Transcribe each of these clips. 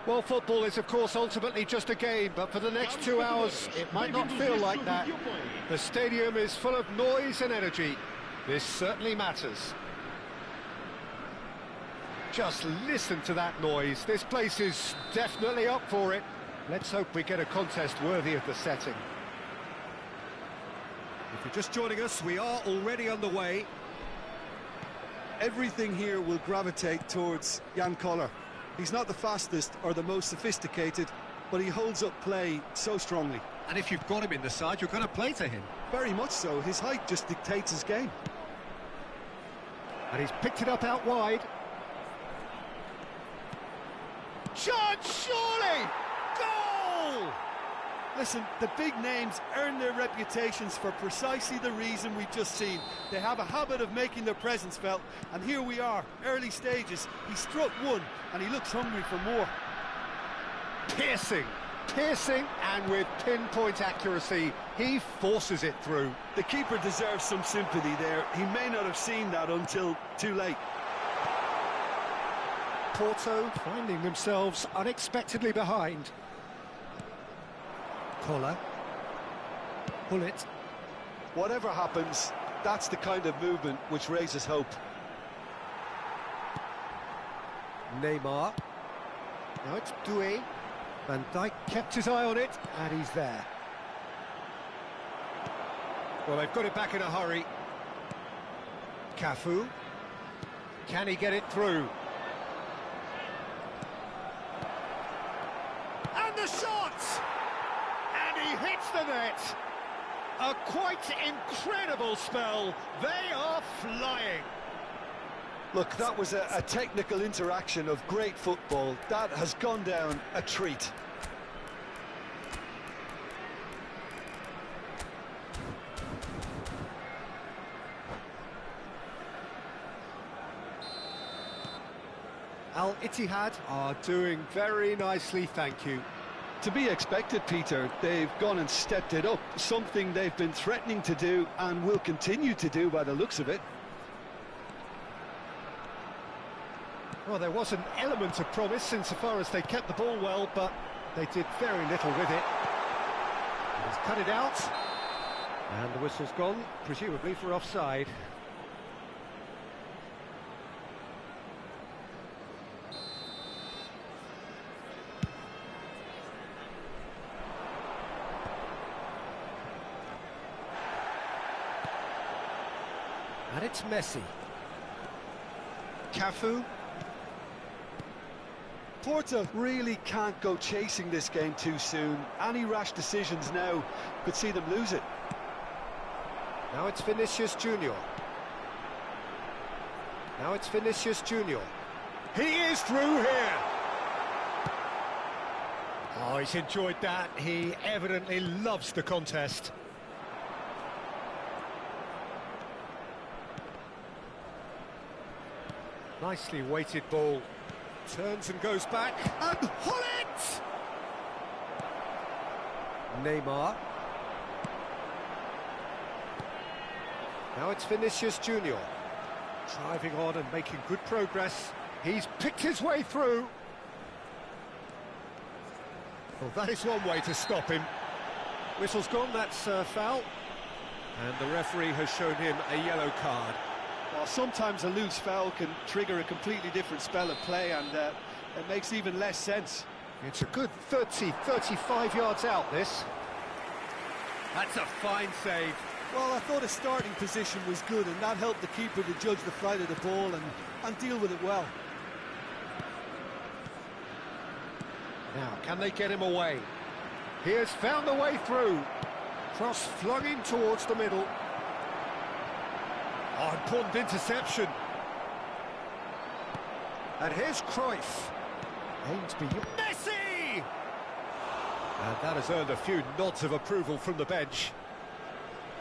Well, football is, of course, ultimately just a game, but for the next 2 hours, it might not feel like that. The stadium is full of noise and energy. This certainly matters. Just listen to that noise. This place is definitely up for it. Let's hope we get a contest worthy of the setting. If you're just joining us, we are already underway. Everything here will gravitate towards Jan Koller. He's not the fastest or the most sophisticated, but he holds up play so strongly. And if you've got him in the side, you're going to play to him. Very much so. His height just dictates his game. And he's picked it up out wide. Chance, surely! Goal! Listen, the big names earn their reputations for precisely the reason we've just seen. They have a habit of making their presence felt, and here we are, early stages. He struck one, and he looks hungry for more. Piercing, Piercing and with pinpoint accuracy, he forces it through. The keeper deserves some sympathy there. He may not have seen that until too late. Porto finding themselves unexpectedly behind. Collar. Bullet. Whatever happens, that's the kind of movement which raises hope. Neymar. Now it's Doué. Van Dijk kept his eye on it, and he's there. Well, they've got it back in a hurry. Cafu. Can he get it through? And the shot! And he hits the net. A quite incredible spell. They are flying. Look, that was a technical interaction of great football. That has gone down a treat. Al-Ittihad are doing very nicely, thank you. To be expected, Peter. They've gone and stepped it up, something they've been threatening to do and will continue to do by the looks of it. Well, there was an element of promise insofar as they kept the ball well, but they did very little with it. He's cut it out, and the whistle's gone, presumably for offside. And it's Messi. Cafu. Porto really can't go chasing this game too soon. Any rash decisions now could see them lose it. Now it's Vinicius Junior. Now it's Vinicius Junior. He is through here. Oh, he's enjoyed that. He evidently loves the contest. Nicely weighted ball. Turns and goes back, and Hullet! Neymar. Now it's Vinicius Junior. Driving on and making good progress. He's picked his way through. Well, that is one way to stop him. Whistle's gone, that's foul. And the referee has shown him a yellow card. Well, sometimes a loose foul can trigger a completely different spell of play, and it makes even less sense. It's a good 30, 35 yards out, this. That's a fine save. Well, I thought his starting position was good, and that helped the keeper to judge the flight of the ball and deal with it well. Now, can they get him away? He has found a way through. Cross flung in towards the middle. Oh, important interception. And here's Cruyff. Aims beyond. Messi! And that has earned a few nods of approval from the bench.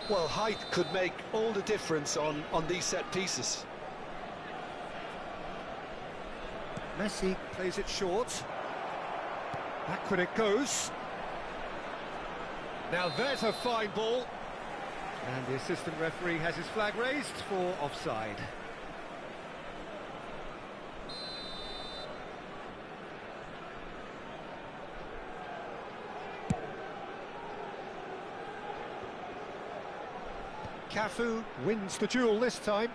Well, height could make all the difference on these set pieces. Messi plays it short. Backward it goes. Now there's a fine ball. And the assistant referee has his flag raised for offside. Cafu wins the duel this time.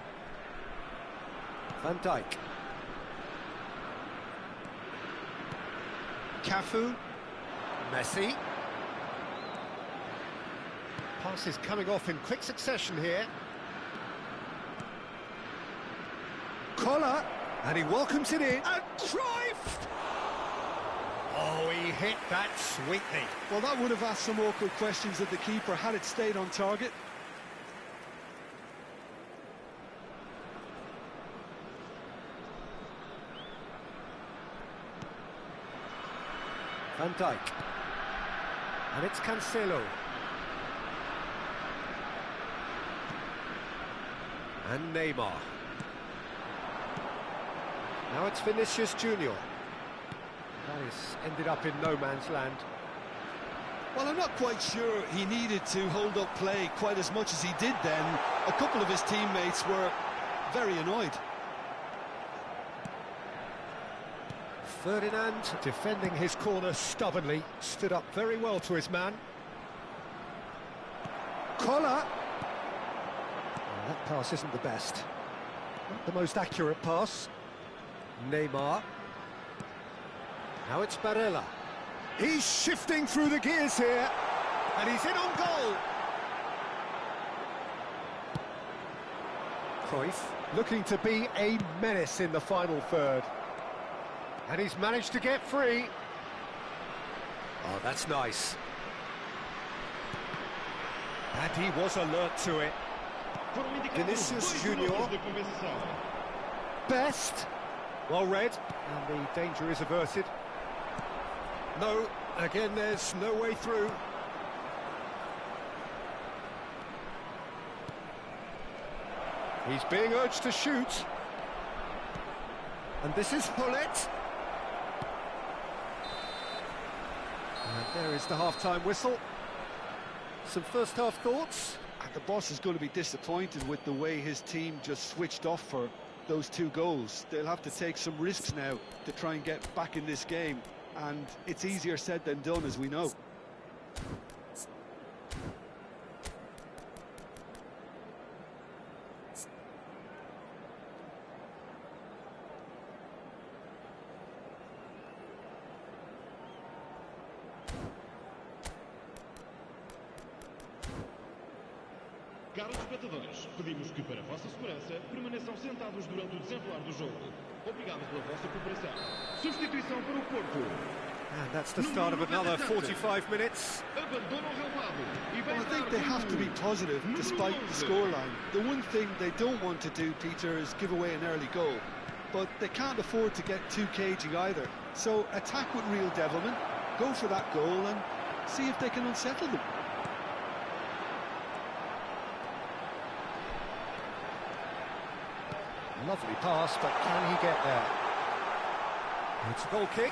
Van Dijk. Cafu. Messi. Passes coming off in quick succession here. Collar, and he welcomes it in. And Cruyff! Oh, he hit that sweetly. Well, that would have asked some awkward questions of the keeper had it stayed on target. Van Dijk. And it's Cancelo. And Neymar. Now it's Vinicius Junior. That is ended up in no man's land. Well, I'm not quite sure he needed to hold up play quite as much as he did then. A couple of his teammates were very annoyed. Ferdinand, defending his corner stubbornly, stood up very well to his man. Collar. Oh, that pass isn't the best. Not the most accurate pass. Neymar. Now it's Barella. He's shifting through the gears here, and he's in on goal. Cruyff looking to be a menace in the final third. And he's managed to get free. Oh, that's nice. And he was alert to it. Vinicius Junior. Best. Well read. And the danger is averted. No, again, there's no way through. He's being urged to shoot. And this is Hullet. And there is the half-time whistle. Some first-half thoughts? And the boss is going to be disappointed with the way his team just switched off for those 2 goals. They'll have to take some risks now to try and get back in this game. And it's easier said than done, as we know. Caros espectadores, pedimos que, para a vossa segurança, permaneçam sentados durante o desenrolar do jogo. Obrigado pela vossa cooperação. Substituição para o Porto. And that's the start of another 45 minutes. Abandona o relvado. Well, I think they have to be positive despite the scoreline. The one thing they don't want to do, Peter, is give away an early goal. But they can't afford to get too cagey either. So attack with real devilment, go for that goal and see if they can unsettle them. Lovely pass, but can he get there? It's a goal kick.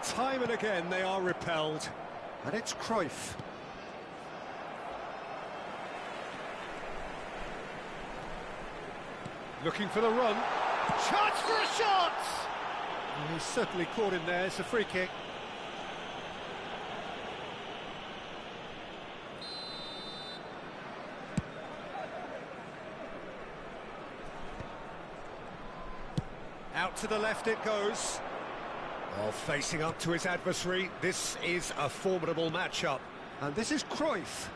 Time and again they are repelled. And it's Cruyff. Looking for the run. Chance for a shot! Well, he's certainly caught him there. It's a free kick. Out to the left it goes. Well, facing up to his adversary, this is a formidable matchup. And this is Cruyff.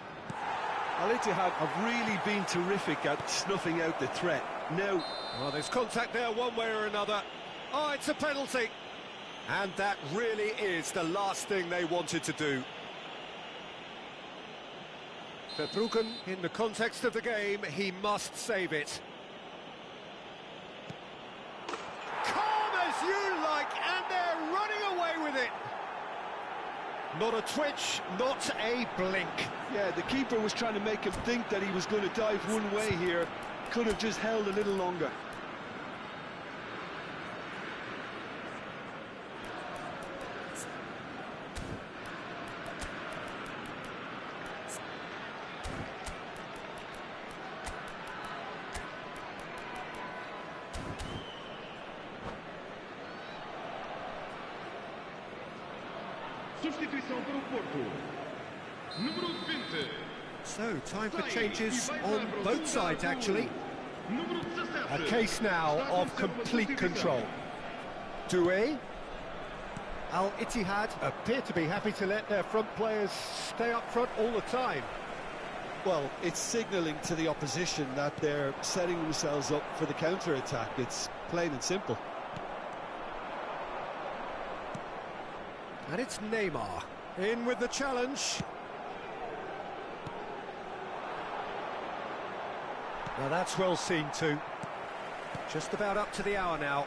Al Ittihad have really been terrific at snuffing out the threat. Now, well, there's contact there one way or another. Oh, it's a penalty. And that really is the last thing they wanted to do. Verbruggen, in the context of the game, he must save it. Calm as you like, and they're running away with it. Not a twitch, not a blink. yeah, the keeper was trying to make him think that he was going to dive one way here. Could have just held a little longer. Substituição para o Porto. Número 20. So, time for changes on both sides, actually. Número 17. A case now of complete control. Doué, Al Ittihad appear to be happy to let their front players stay up front all the time. Well, it's signalling to the opposition that they're setting themselves up for the counter-attack. It's plain and simple. And it's Neymar in with the challenge. Now that's well seen too. Just about up to the hour now.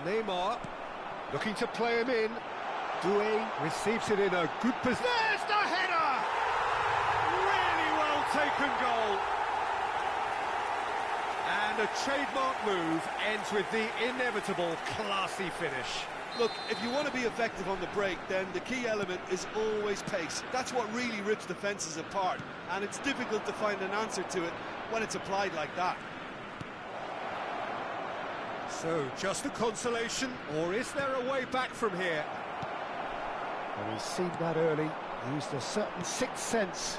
Neymar looking to play him in. Doué receives it in a good position. There's the header! taken goal. And a trademark move ends with the inevitable classy finish. Look, if you want to be effective on the break, then the key element is always pace. That's what really rips defences apart, and it's difficult to find an answer to it when it's applied like that. So, just a consolation, or is there a way back from here? And he's seen that early, used a certain sixth sense.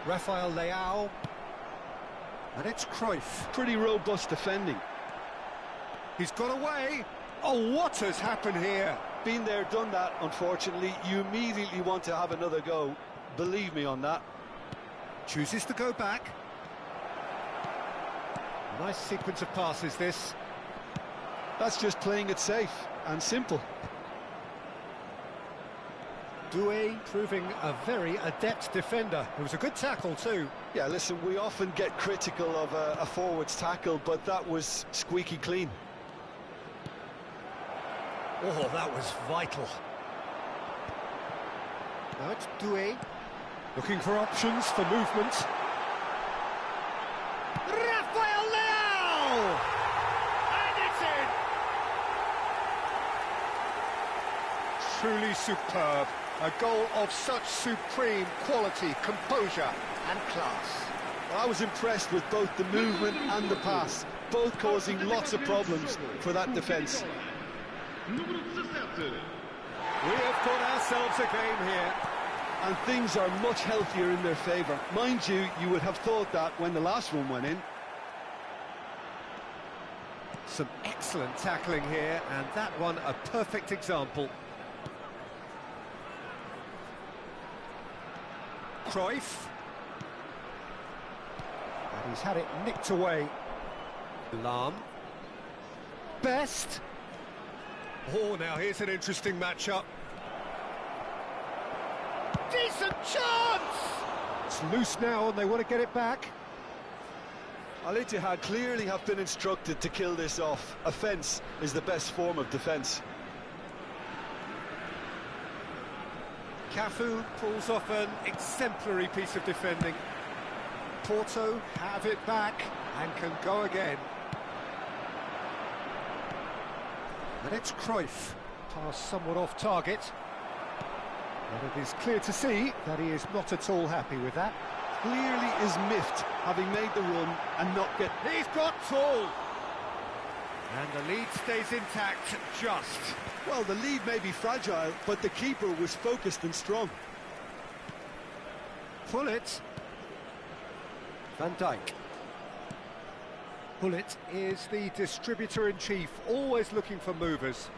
Rafael Leao. And it's Cruyff. Pretty robust defending. He's got away. Oh, what has happened here? Been there, done that, unfortunately. You immediately want to have another go. Believe me on that. Chooses to go back. Nice sequence of passes, this. That's just playing it safe and simple. Doué proving a very adept defender. It was a good tackle too. Yeah, listen, we often get critical of a forward's tackle, but that was squeaky clean. Oh, that was vital. Now it's Doué. Looking for options for movement. Rafael Leao! And it's in! Truly superb. A goal of such supreme quality, composure and class. Well, I was impressed with both the movement and the pass, both causing lots of problems for that defence. We have got ourselves a game here. And things are much healthier in their favour. Mind you, you would have thought that when the last one went in. Some excellent tackling here, and that one a perfect example. Cruyff. And he's had it nicked away. Lahm. Best. Oh, now here's an interesting matchup. Decent chance! It's loose now and they want to get it back. Al Ittihad clearly have been instructed to kill this off. Offence is the best form of defence. Cafu pulls off an exemplary piece of defending. Porto have it back and can go again. And it's Cruyff. Pass somewhat off target. But it is clear to see that he is not at all happy with that. Clearly is miffed, having made the run and not get... He's got tall! And the lead stays intact, just. Well, the lead may be fragile, but the keeper was focused and strong. Pullet. Van Dijk. Pullet is the distributor-in-chief, always looking for movers.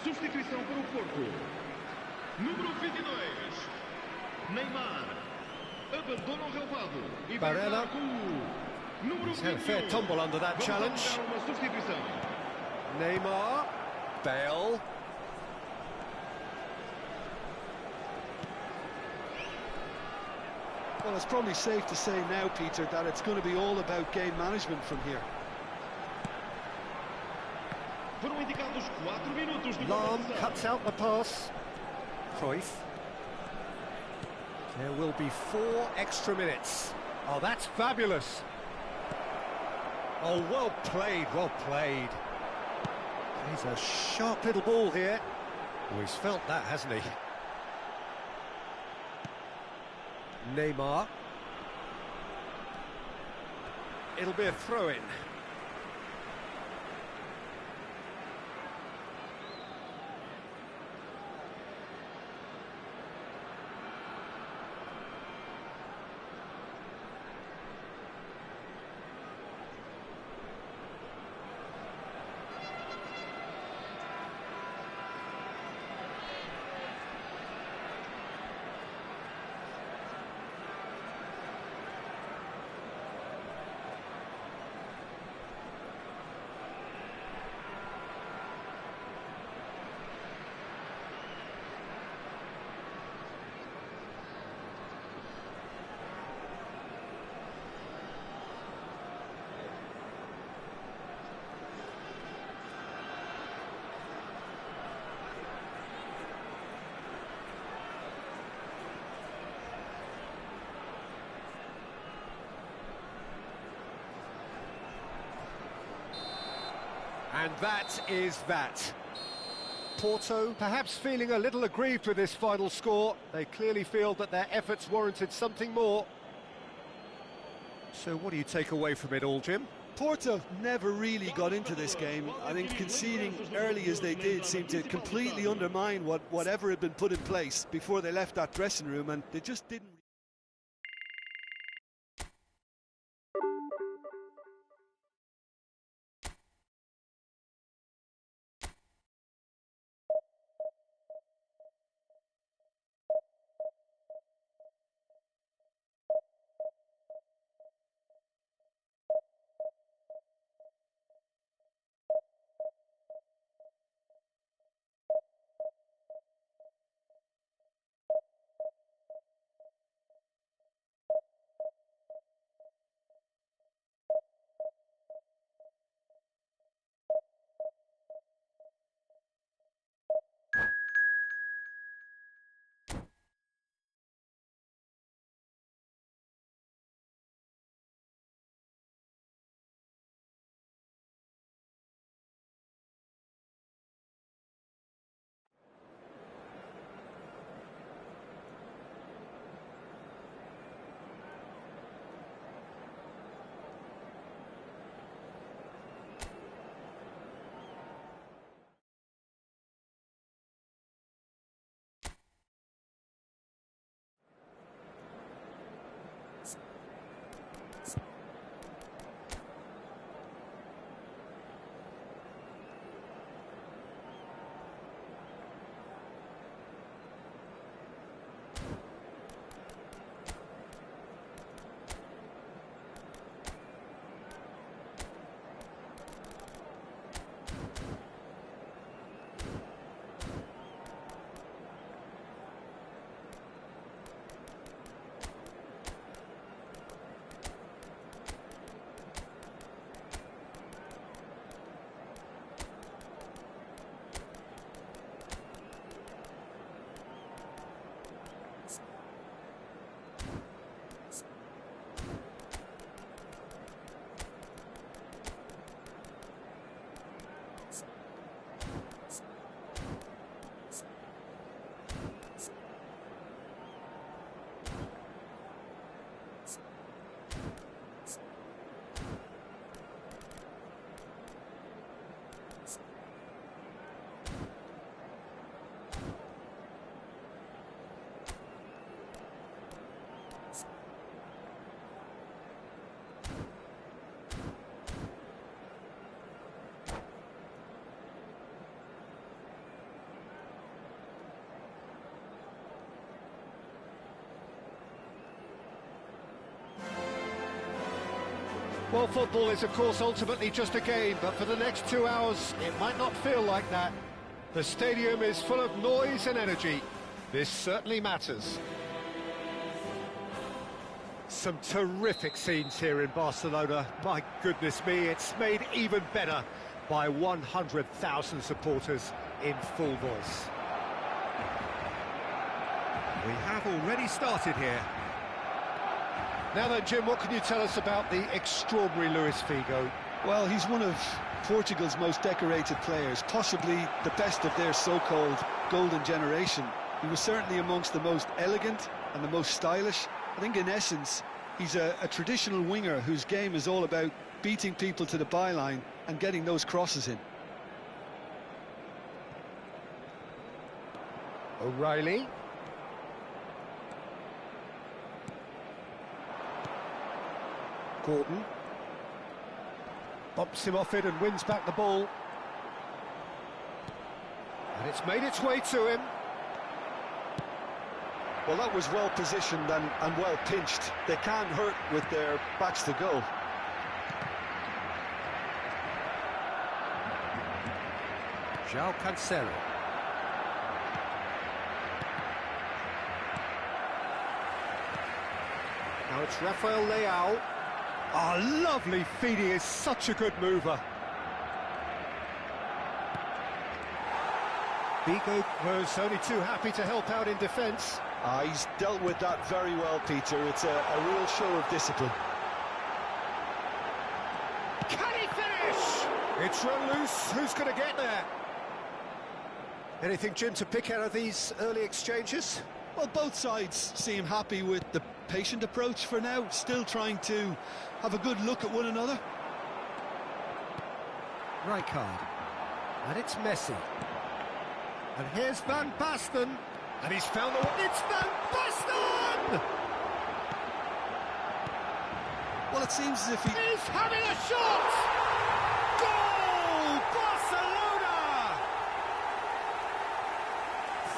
Substituição para o Porto. Número 22. Neymar. Abandona o relvado. E vai Barella. com o número He's had a fair 21. tumble under that challenge. Vamos apontar uma substituição. Neymar. Bale. Well, it's probably safe to say now, Peter, that it's going to be all about game management from here. Foram indicados 4 minutos de Lahm compensação. cuts out the pass. Cruyff. There will be 4 extra minutes. Oh, that's fabulous. Oh, well played, well played. He's a sharp little ball here. Oh, he's felt that, hasn't he? Neymar. It'll be a throw-in. And that is that. Porto perhaps feeling a little aggrieved with this final score. They clearly feel that their efforts warranted something more. So what do you take away from it all, Jim? Porto never really got into this game. I think conceding early as they did seemed to completely undermine whatever had been put in place before they left that dressing room, and they just didn't. Well, football is, of course, ultimately just a game, but for the next 2 hours, it might not feel like that. The stadium is full of noise and energy. This certainly matters. Some terrific scenes here in Barcelona. My goodness me, it's made even better by 100,000 supporters in full voice. We have already started here. Now then, Jim, what can you tell us about the extraordinary Luis Figo? Well, he's one of Portugal's most decorated players, possibly the best of their so-called golden generation. He was certainly amongst the most elegant and the most stylish. I think in essence, he's a traditional winger whose game is all about beating people to the byline and getting those crosses in. O'Reilly. Gordon bumps him off it and wins back the ball. And it's made its way to him. Well, that was well positioned and well pinched. They can't hurt with their backs to goal. João Cancelo. Now it's Rafael Leao. Oh, lovely feed, he is such a good mover. Figo was only too happy to help out in defence. He's dealt with that very well, Peter. It's a real show of discipline. Can he finish? It's run loose. Who's going to get there? Anything, Jim, to pick out of these early exchanges? Well, both sides seem happy with the patient approach for now, still trying to have a good look at one another. Rijkaard. And it's Messi. And here's Van Basten. And he's found the... It's Van Basten! Well, it seems as if He's having a shot! Goal! Barcelona!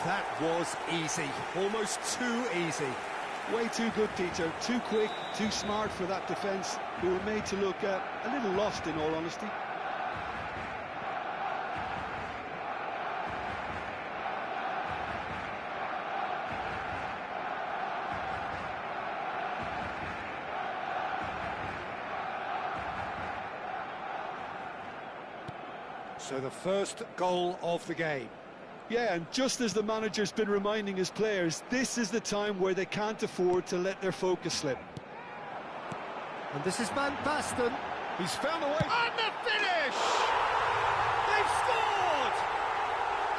That was easy. Almost too easy. Way too good, Peter. Too quick, too smart for that defence, who were made to look a little lost, in all honesty. So the first goal of the game. Yeah, and just as the manager's been reminding his players, this is the time where they can't afford to let their focus slip. And this is Van Basten. He's found a way. And the finish! They've scored!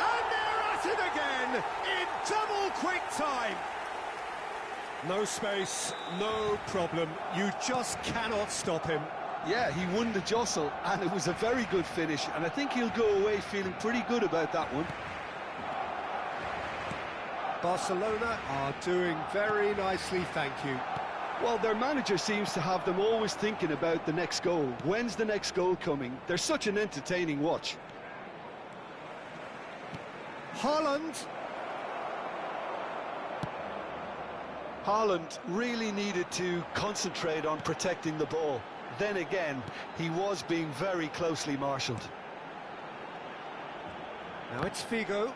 And they're at it again in double quick time. No space, no problem. You just cannot stop him. Yeah, he won the jostle, and it was a very good finish, and I think he'll go away feeling pretty good about that one. Barcelona are doing very nicely, thank you. Well, their manager seems to have them always thinking about the next goal. When's the next goal coming? They're such an entertaining watch. Haaland. Haaland really needed to concentrate on protecting the ball. Then again, he was being very closely marshalled. Now it's Figo.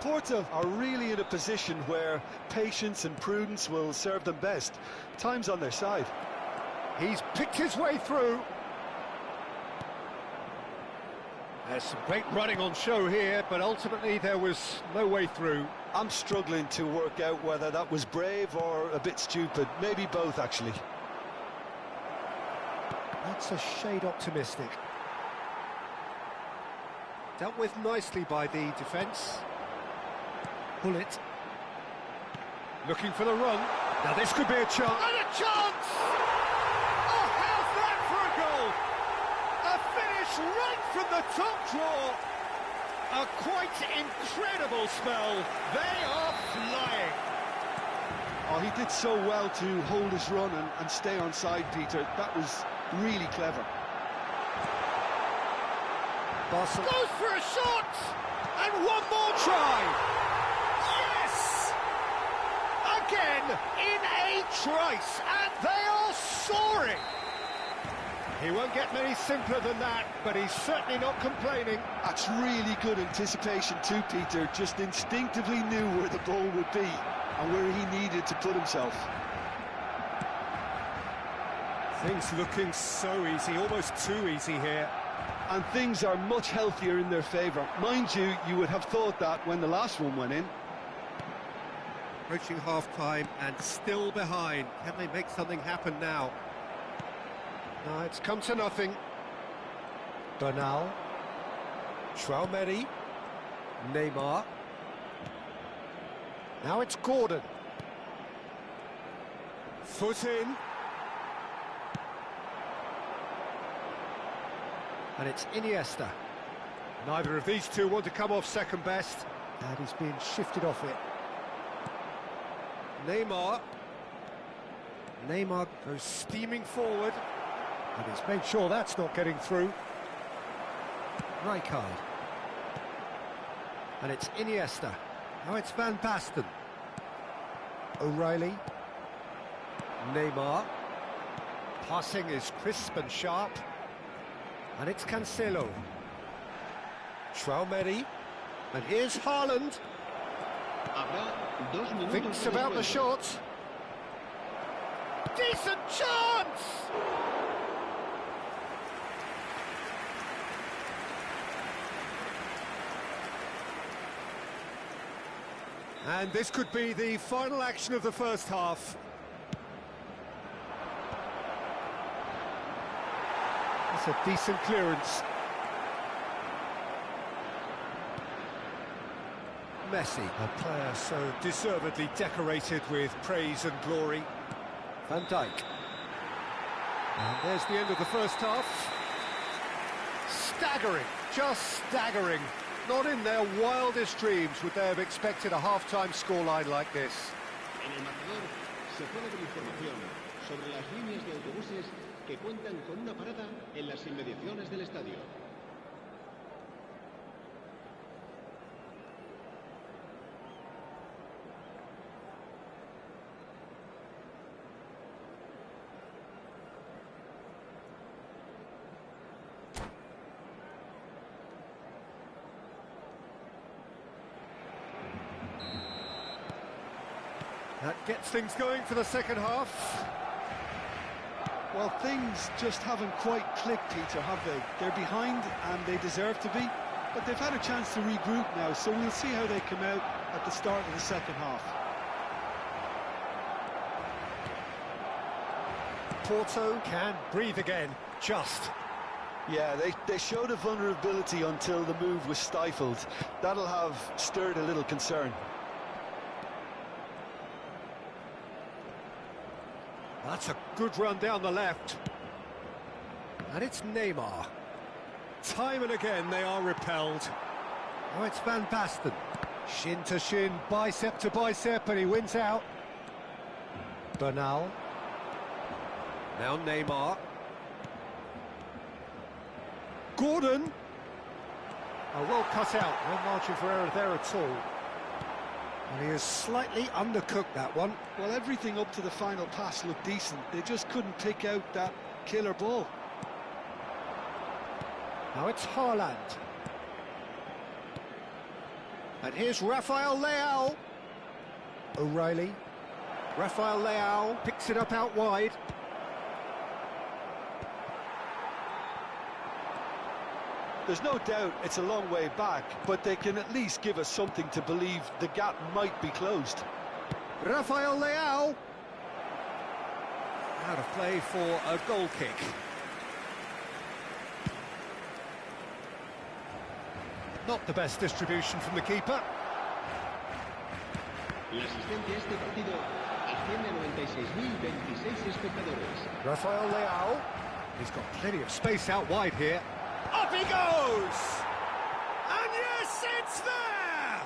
Porto are really in a position where patience and prudence will serve them best. Time's on their side. He's picked his way through. There's some great running on show here, but ultimately there was no way through. I'm struggling to work out whether that was brave or a bit stupid. Maybe both, actually. That's a shade optimistic. Dealt with nicely by the defence. Bullet. Looking for the run. Now this could be a chance. And a chance! Oh, how's that for a goal? A finish right from the top drawer. A quite incredible spell. They are flying. Oh, he did so well to hold his run and stay on side, Peter. That was really clever. Barcelona goes for a shot! And one more try! Yes! Again, in a trice, and they are soaring! He won't get many simpler than that, but he's certainly not complaining. That's really good anticipation too, Peter. Just instinctively knew where the ball would be and where he needed to put himself. Things looking so easy, almost too easy here. And things are much healthier in their favour. Mind you, you would have thought that when the last one went in. Approaching half-time and still behind. Can they make something happen now? No, it's come to nothing. Bernal. Traumeri. Neymar. Now it's Gordon. Foot in. And it's Iniesta. Neither of these two want to come off second best. And he's being shifted off it. Neymar. Neymar goes steaming forward. And he's made sure that's not getting through. Rijkaard. And it's Iniesta. Now it's Van Basten. O'Reilly. Neymar. Passing is crisp and sharp. And it's Cancelo. Traumeri. And here's Haaland. Thinks about the shot. Decent chance! And this could be the final action of the first half. That's a decent clearance. Messi, a player so deservedly decorated with praise and glory. Van Dijk. And there's the end of the first half. Staggering, just staggering. Not in their wildest dreams would they have expected a half-time scoreline like this. En el marcador se puede ver información sobre las líneas de autobuses que cuentan con una parada en las inmediaciones del estadio. That gets things going for the second half. Well, things just haven't quite clicked, Peter, have they? They're behind and they deserve to be, but they've had a chance to regroup now, so we'll see how they come out at the start of the second half. Porto can breathe again, just. Yeah, they showed a vulnerability until the move was stifled. That'll have stirred a little concern. That's a good run down the left. And it's Neymar. Time and again they are repelled. Oh, it's Van Basten. Shin to shin, bicep to bicep, and he wins out. Bernal. Now Neymar. Gordon. Oh, well cut out. No margin for error there at all. And he has slightly undercooked that one. Well, everything up to the final pass looked decent. They just couldn't pick out that killer ball. Now it's Haaland. And here's Rafael Leao. O'Reilly. Rafael Leao picks it up out wide. There's no doubt it's a long way back, but they can at least give us something to believe the gap might be closed. Rafael Leao. Out of play for a goal kick. Not the best distribution from the keeper. La asistencia a este partido asciende a 96.026 espectadores. Rafael Leao. He's got plenty of space out wide here. Up he goes! And yes, it's there!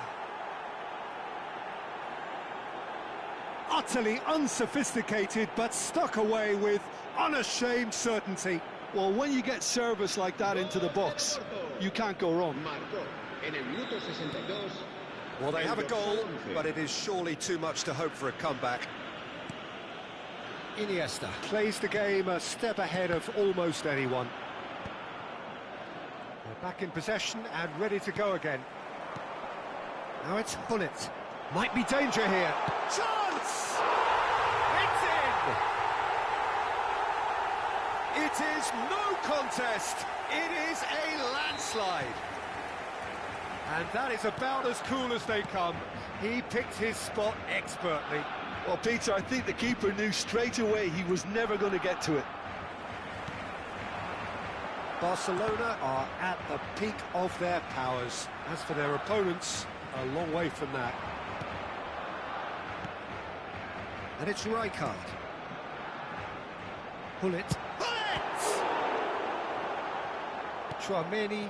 Utterly unsophisticated, but stuck away with unashamed certainty. Well, when you get service like that into the box, you can't go wrong. Marcó en el minuto 62. Well, they have a goal, but it is surely too much to hope for a comeback. Iniesta plays the game a step ahead of almost anyone. They're back in possession and ready to go again. Now it's Hullet. Might be danger here. Chance! It's in! It is no contest. It is a landslide. And that is about as cool as they come. He picked his spot expertly. Well, Peter, I think the keeper knew straight away he was never going to get to it. Barcelona are at the peak of their powers. As for their opponents, a long way from that. And it's Rijkaard. Hullet. Hullet! Chouameni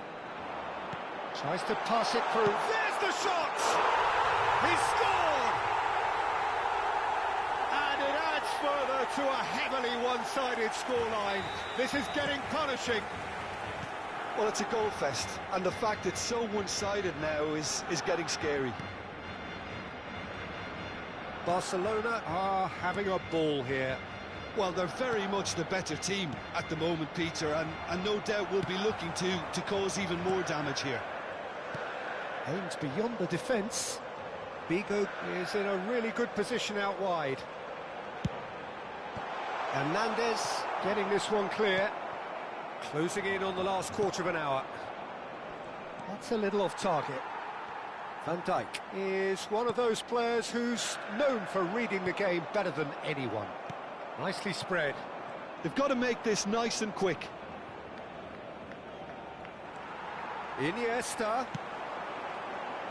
tries to pass it through. There's the shot! He scored! And it adds further to a heavily one-sided scoreline. This is getting punishing. Well, it's a goal fest, and the fact it's so one-sided now is getting scary. Barcelona are having a ball here. Well, they're very much the better team at the moment, Peter, and no doubt will be looking to cause even more damage here. Aims beyond the defence. Bigo is in a really good position out wide. Hernandez getting this one clear. Closing in on the last quarter of an hour. That's a little off target. Van Dijk is one of those players who's known for reading the game better than anyone. Nicely spread. They've got to make this nice and quick. Iniesta.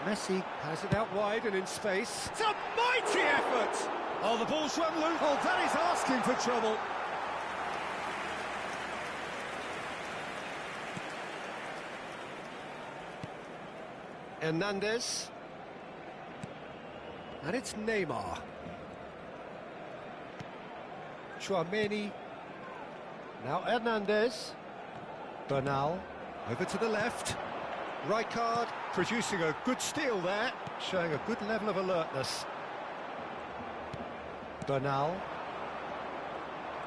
Messi has it out wide and in space. It's a mighty effort! Oh, the ball's run loose. Oh, that is asking for trouble. Hernandez. And it's Neymar. Chouameni. Now Hernandez. Bernal. Over to the left. Rijkaard producing a good steal there, showing a good level of alertness. Bernal.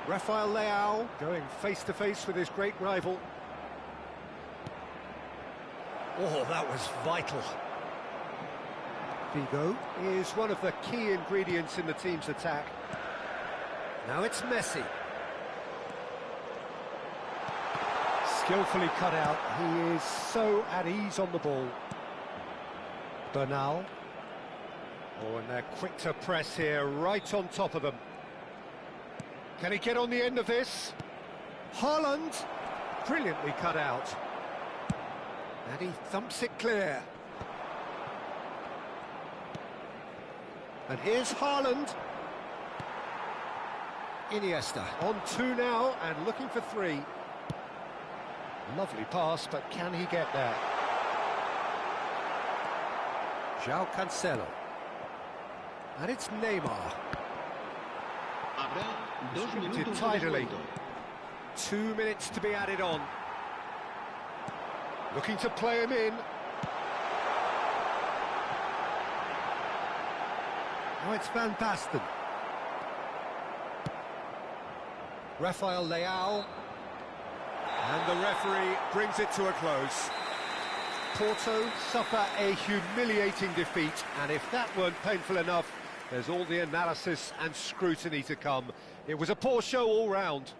Rafael Leao going face-to-face with his great rival. Oh, that was vital. Figo is one of the key ingredients in the team's attack. Now it's Messi. Skillfully cut out. He is so at ease on the ball. Bernal. Oh, and they're quick to press here, right on top of them. Can he get on the end of this? Haaland. Brilliantly cut out. And he thumps it clear. And here's Haaland. Iniesta on 2 now and looking for 3. Lovely pass, but can he get there? João Cancelo. And it's Neymar. Distributed tidily. 2 minutes to be added on. Looking to play him in. Now it's Van Basten. Rafael Leao. And the referee brings it to a close. Porto suffer a humiliating defeat, and if that weren't painful enough, there's all the analysis and scrutiny to come. It was a poor show all round.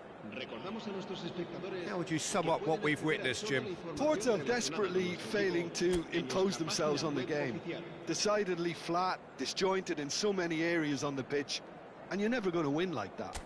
How would you sum up what we've witnessed, Jim? Porto desperately failing to impose themselves on the game. Decidedly flat, disjointed in so many areas on the pitch, and you're never going to win like that.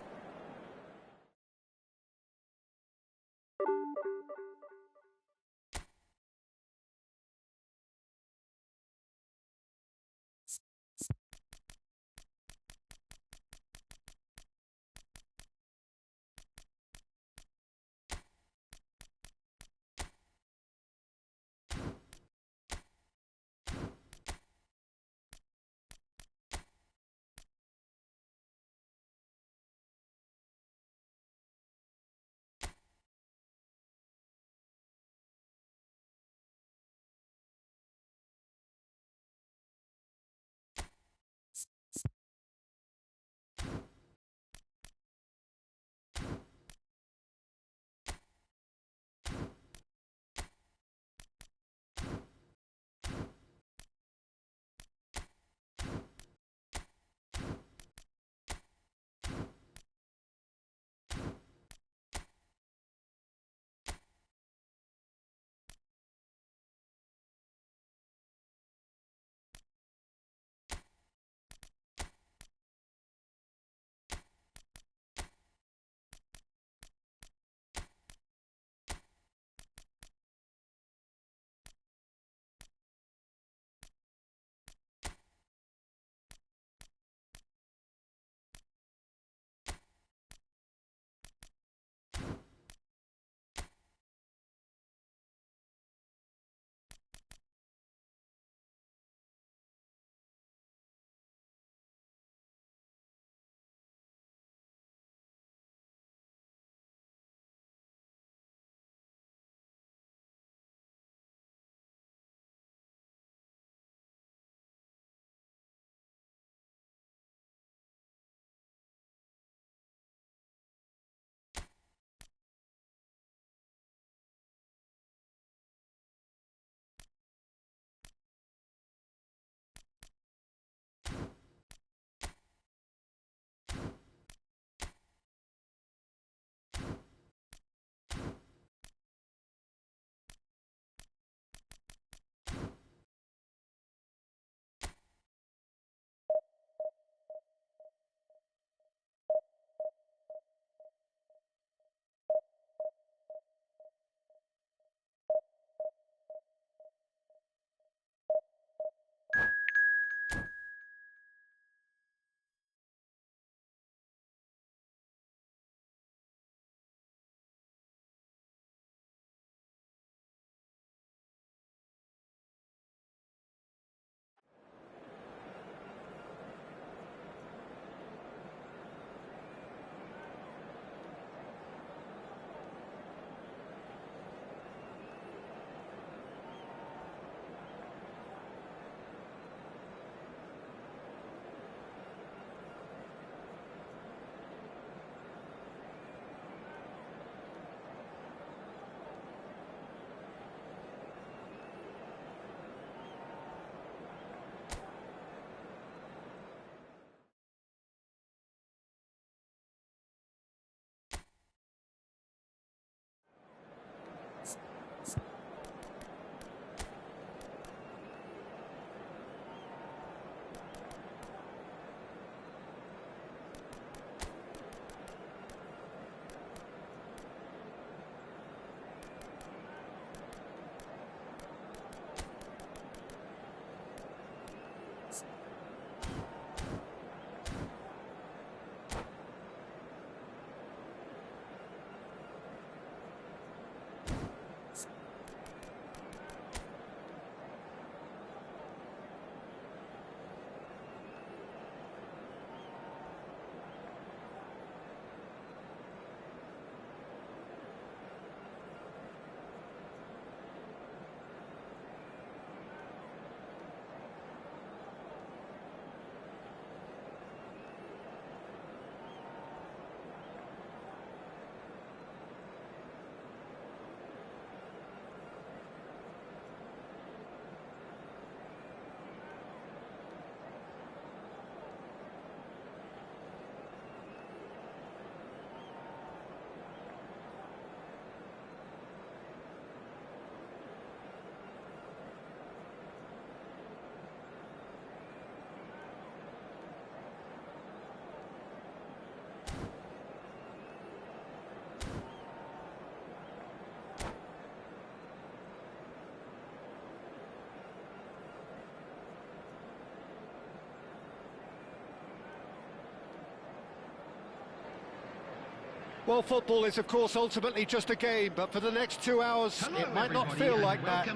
Well, football is, of course, ultimately just a game, but for the next 2 hours, it might not feel like that.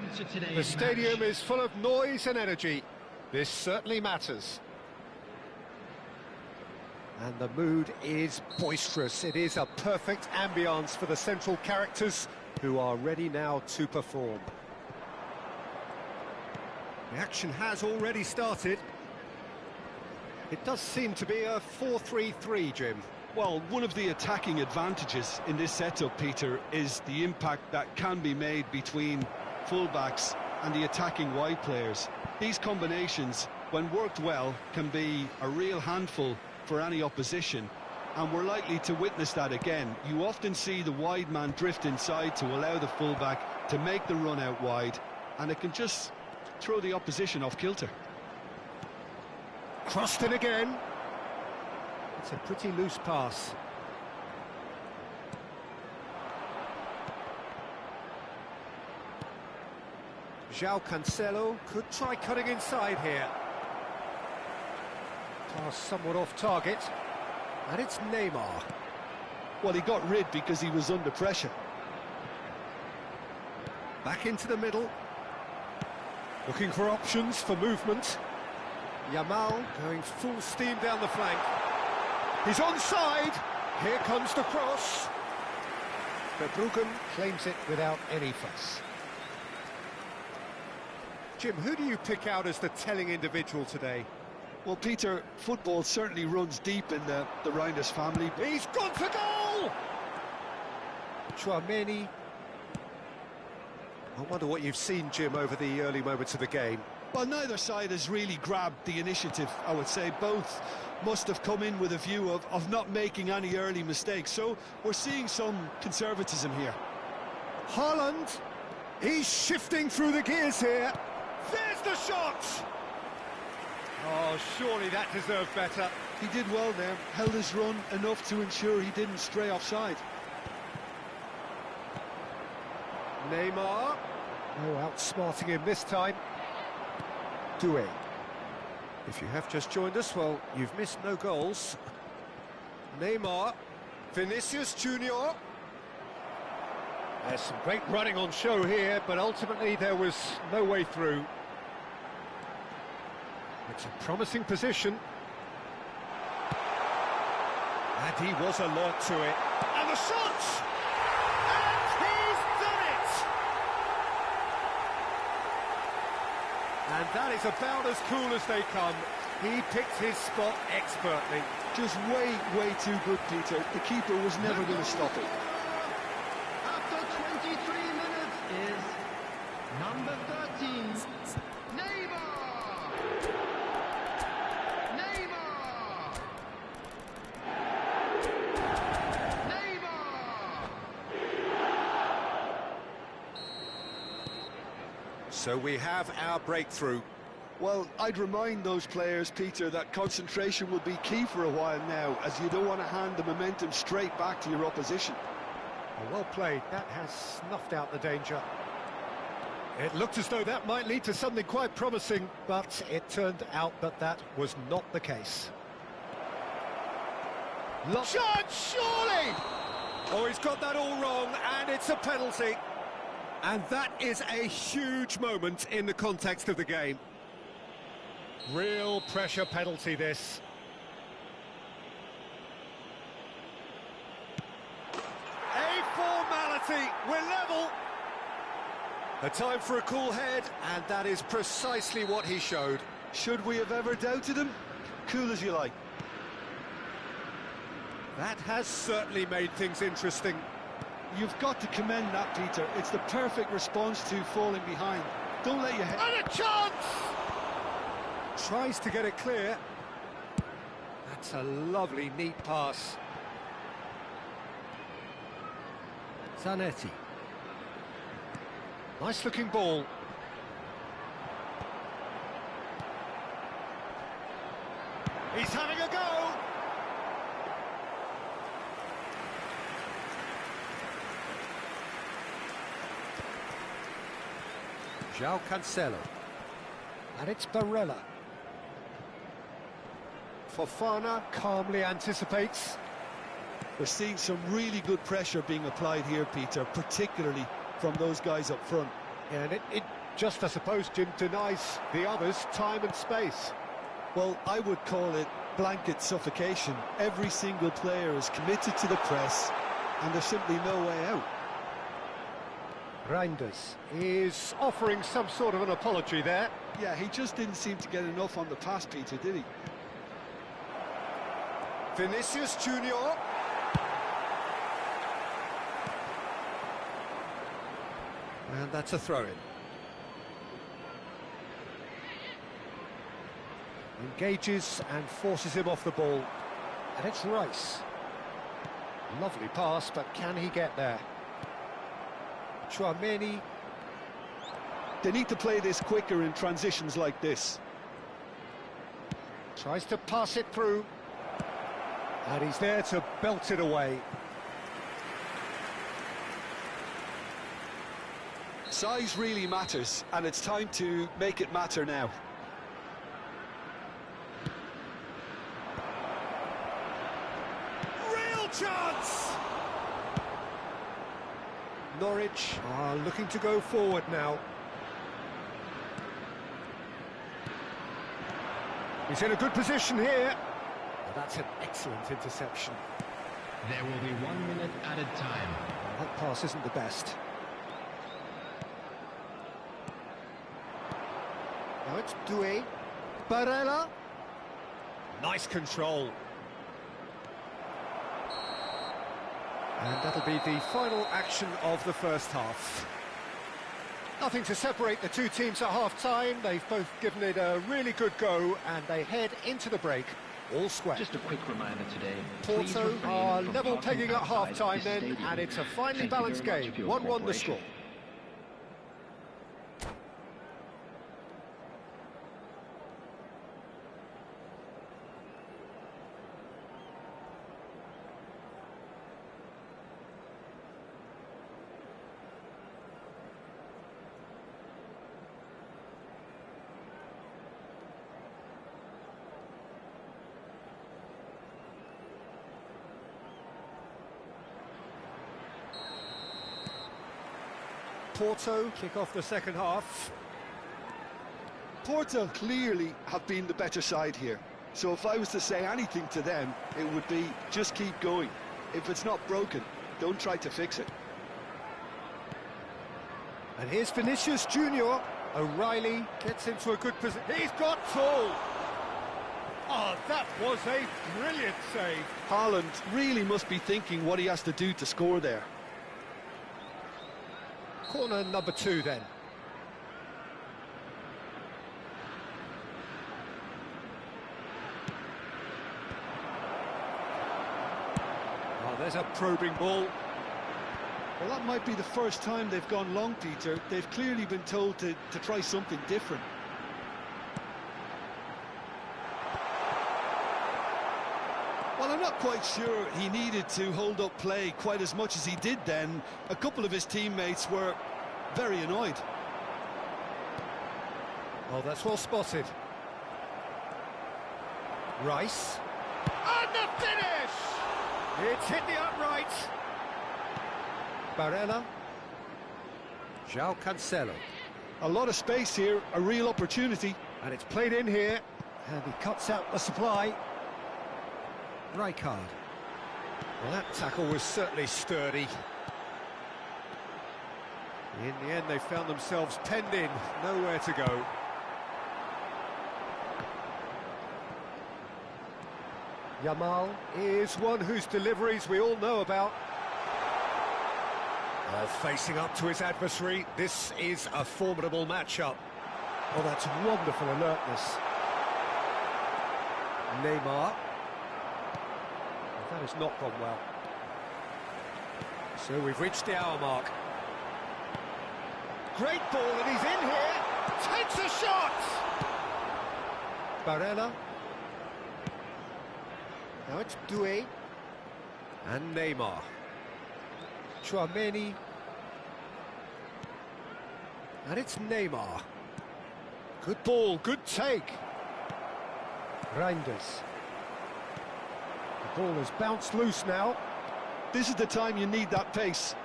The stadium is full of noise and energy. This certainly matters. And the mood is boisterous. It is a perfect ambience for the central characters who are ready now to perform. The action has already started. It does seem to be a 4-3-3, Jim. Well, one of the attacking advantages in this setup, Peter, is the impact that can be made between fullbacks and the attacking wide players. These combinations, when worked well, can be a real handful for any opposition, and we're likely to witness that again. You often see the wide man drift inside to allow the fullback to make the run out wide, and it can just throw the opposition off kilter. Crossed in again. It's a pretty loose pass. João Cancelo could try cutting inside here. Pass somewhat off target. And it's Neymar. Well, he got rid because he was under pressure. Back into the middle. Looking for options for movement. Yamal going full steam down the flank. He's onside. Here comes the cross. Verbruggen claims it without any fuss. Jim, who do you pick out as the telling individual today? Well, Peter, football certainly runs deep in the Reinders family. He's gone for goal! Chouameni. I wonder what you've seen, Jim, over the early moments of the game. Well, neither side has really grabbed the initiative, I would say. Both must have come in with a view of not making any early mistakes. So we're seeing some conservatism here. Haaland, he's shifting through the gears here. There's the shot! Oh, surely that deserved better. He did well there, held his run enough to ensure he didn't stray offside. Neymar. No outsmarting him this time. Doué. If you have just joined us, well, you've missed no goals. Neymar. Vinicius Junior. There's some great running on show here, but ultimately there was no way through. It's a promising position. And he was alert to it. And the shot! And he's done it! And that is about as cool as they come. He picked his spot expertly. Just way too good, Peter. The keeper was never going to stop it. After 23 minutes is number 13, Neymar! Neymar! Neymar! So we have our breakthrough. Well, I'd remind those players, Peter, that concentration will be key for a while now, as you don't want to hand the momentum straight back to your opposition. Well played. That has snuffed out the danger. It looked as though that might lead to something quite promising, But it turned out that that was not the case. chance, surely! Oh, he's got that all wrong, and it's a penalty. And that is a huge moment in the context of the game. Real pressure penalty, this. A formality, we're level. A time for a cool head, and that is precisely what he showed. Should we have ever doubted him? Cool as you like. That has certainly made things interesting. You've got to commend that, Peter. It's the perfect response to falling behind. Don't let your head... And a chance! Tries to get it clear. That's a lovely, neat pass. Zanetti. Nice looking ball. He's having a go! João Cancelo. And it's Barella. Fofana calmly anticipates. We're seeing some really good pressure being applied here, Peter, particularly from those guys up front. Yeah, and it just, I suppose, Jim, denies the others time and space. Well, I would call it blanket suffocation. Every single player is committed to the press, and there's simply no way out. Reinders is offering some sort of an apology there. Yeah, he just didn't seem to get enough on the pass, Peter, did he? Vinicius Junior. And that's a throw-in. Engages and forces him off the ball. And it's Rice. Lovely pass, but can he get there? Chouameni. They need to play this quicker in transitions like this. Tries to pass it through. And he's there to belt it away. Size really matters, and it's time to make it matter now. Real chance! Norwich are looking to go forward now. He's in a good position here. That's an excellent interception. There will be 1 minute added time. That pass isn't the best. Now it's Doué. Barella. Nice control. And that'll be the final action of the first half. Nothing to separate the two teams at half-time. They've both given it a really good go, and they head into the break all square. Just a quick reminder today. Porto are level pegging at half-time then, and it's a finely balanced game. 1-1 the score. Porto kick off the second half. Porto clearly have been the better side here. So if I was to say anything to them, it would be just keep going. If it's not broken, don't try to fix it. And here's Vinicius Junior. O'Reilly gets into a good position. He's got full. Oh, that was a brilliant save. Haaland really must be thinking what he has to do to score there. Corner number 2 then. Oh, there's a probing ball. Well, that might be the first time they've gone long, Peter. They've clearly been told to try something different. Well, I'm not quite sure he needed to hold up play quite as much as he did then. A couple of his teammates were very annoyed. Oh, that's well spotted. Rice. And the finish! It's hit the upright. Barella. João Cancelo. A lot of space here, a real opportunity. And it's played in here. And he cuts out the supply. Rijkaard. Well, that tackle was certainly sturdy. In the end, they found themselves penned in, nowhere to go. Yamal is one whose deliveries we all know about. Facing up to his adversary, this is a formidable matchup. Oh, that's wonderful alertness. Neymar. That has not gone well. So we've reached the hour mark. Great ball, and he's in here. Takes a shot! Barella. Now it's Doué. And Neymar. Chouameni. And it's Neymar. Good ball, good take. Reinders. The ball has bounced loose now. This is the time you need that pace.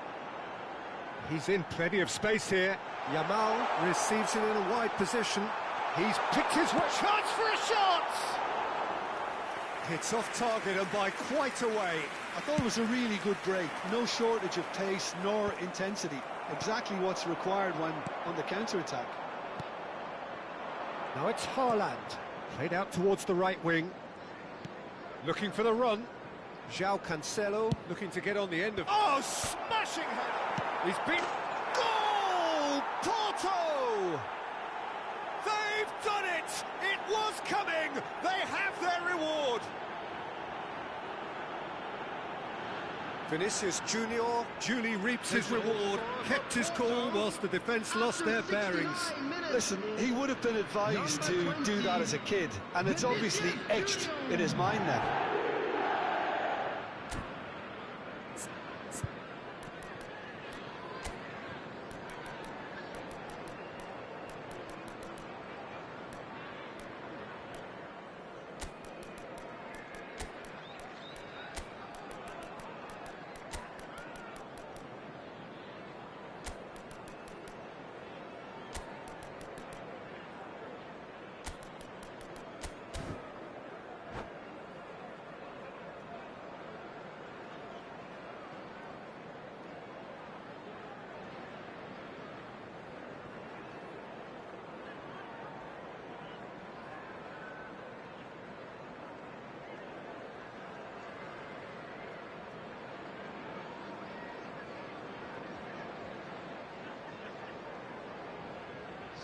He's in plenty of space here. Yamal receives it in a wide position. He's picked his way. Chance for a shot! It's off target and by quite a way. I thought it was a really good break. No shortage of pace nor intensity. Exactly what's required when on the counter-attack. Now it's Haaland. Played out towards the right wing. Looking for the run. João Cancelo looking to get on the end of... Oh, smashing header! He's been... Goal! Porto! They've done it! It was coming! They have their reward! Vinicius Junior duly reaps his reward, kept his cool whilst the defence lost their bearings. Listen, he would have been advised to do that as a kid, and it's obviously etched in his mind now.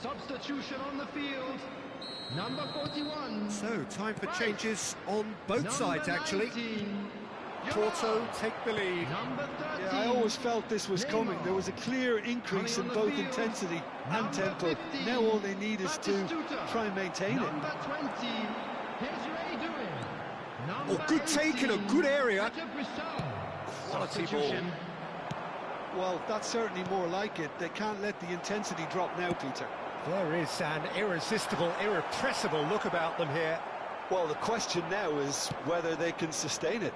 Substitution on the field. Number 41. So, time for changes on both sides, actually. 19. Porto take the lead. Number 13. Yeah, I always felt this was coming. There was a clear increase in both intensity and tempo. Now all they need is to try and maintain it. Number 20. Here's Ray doing. Oh, good take in a good area. Quality ball. Well, that's certainly more like it. They can't let the intensity drop now, Peter. There is an irresistible, irrepressible look about them here. Well, the question now is whether they can sustain it.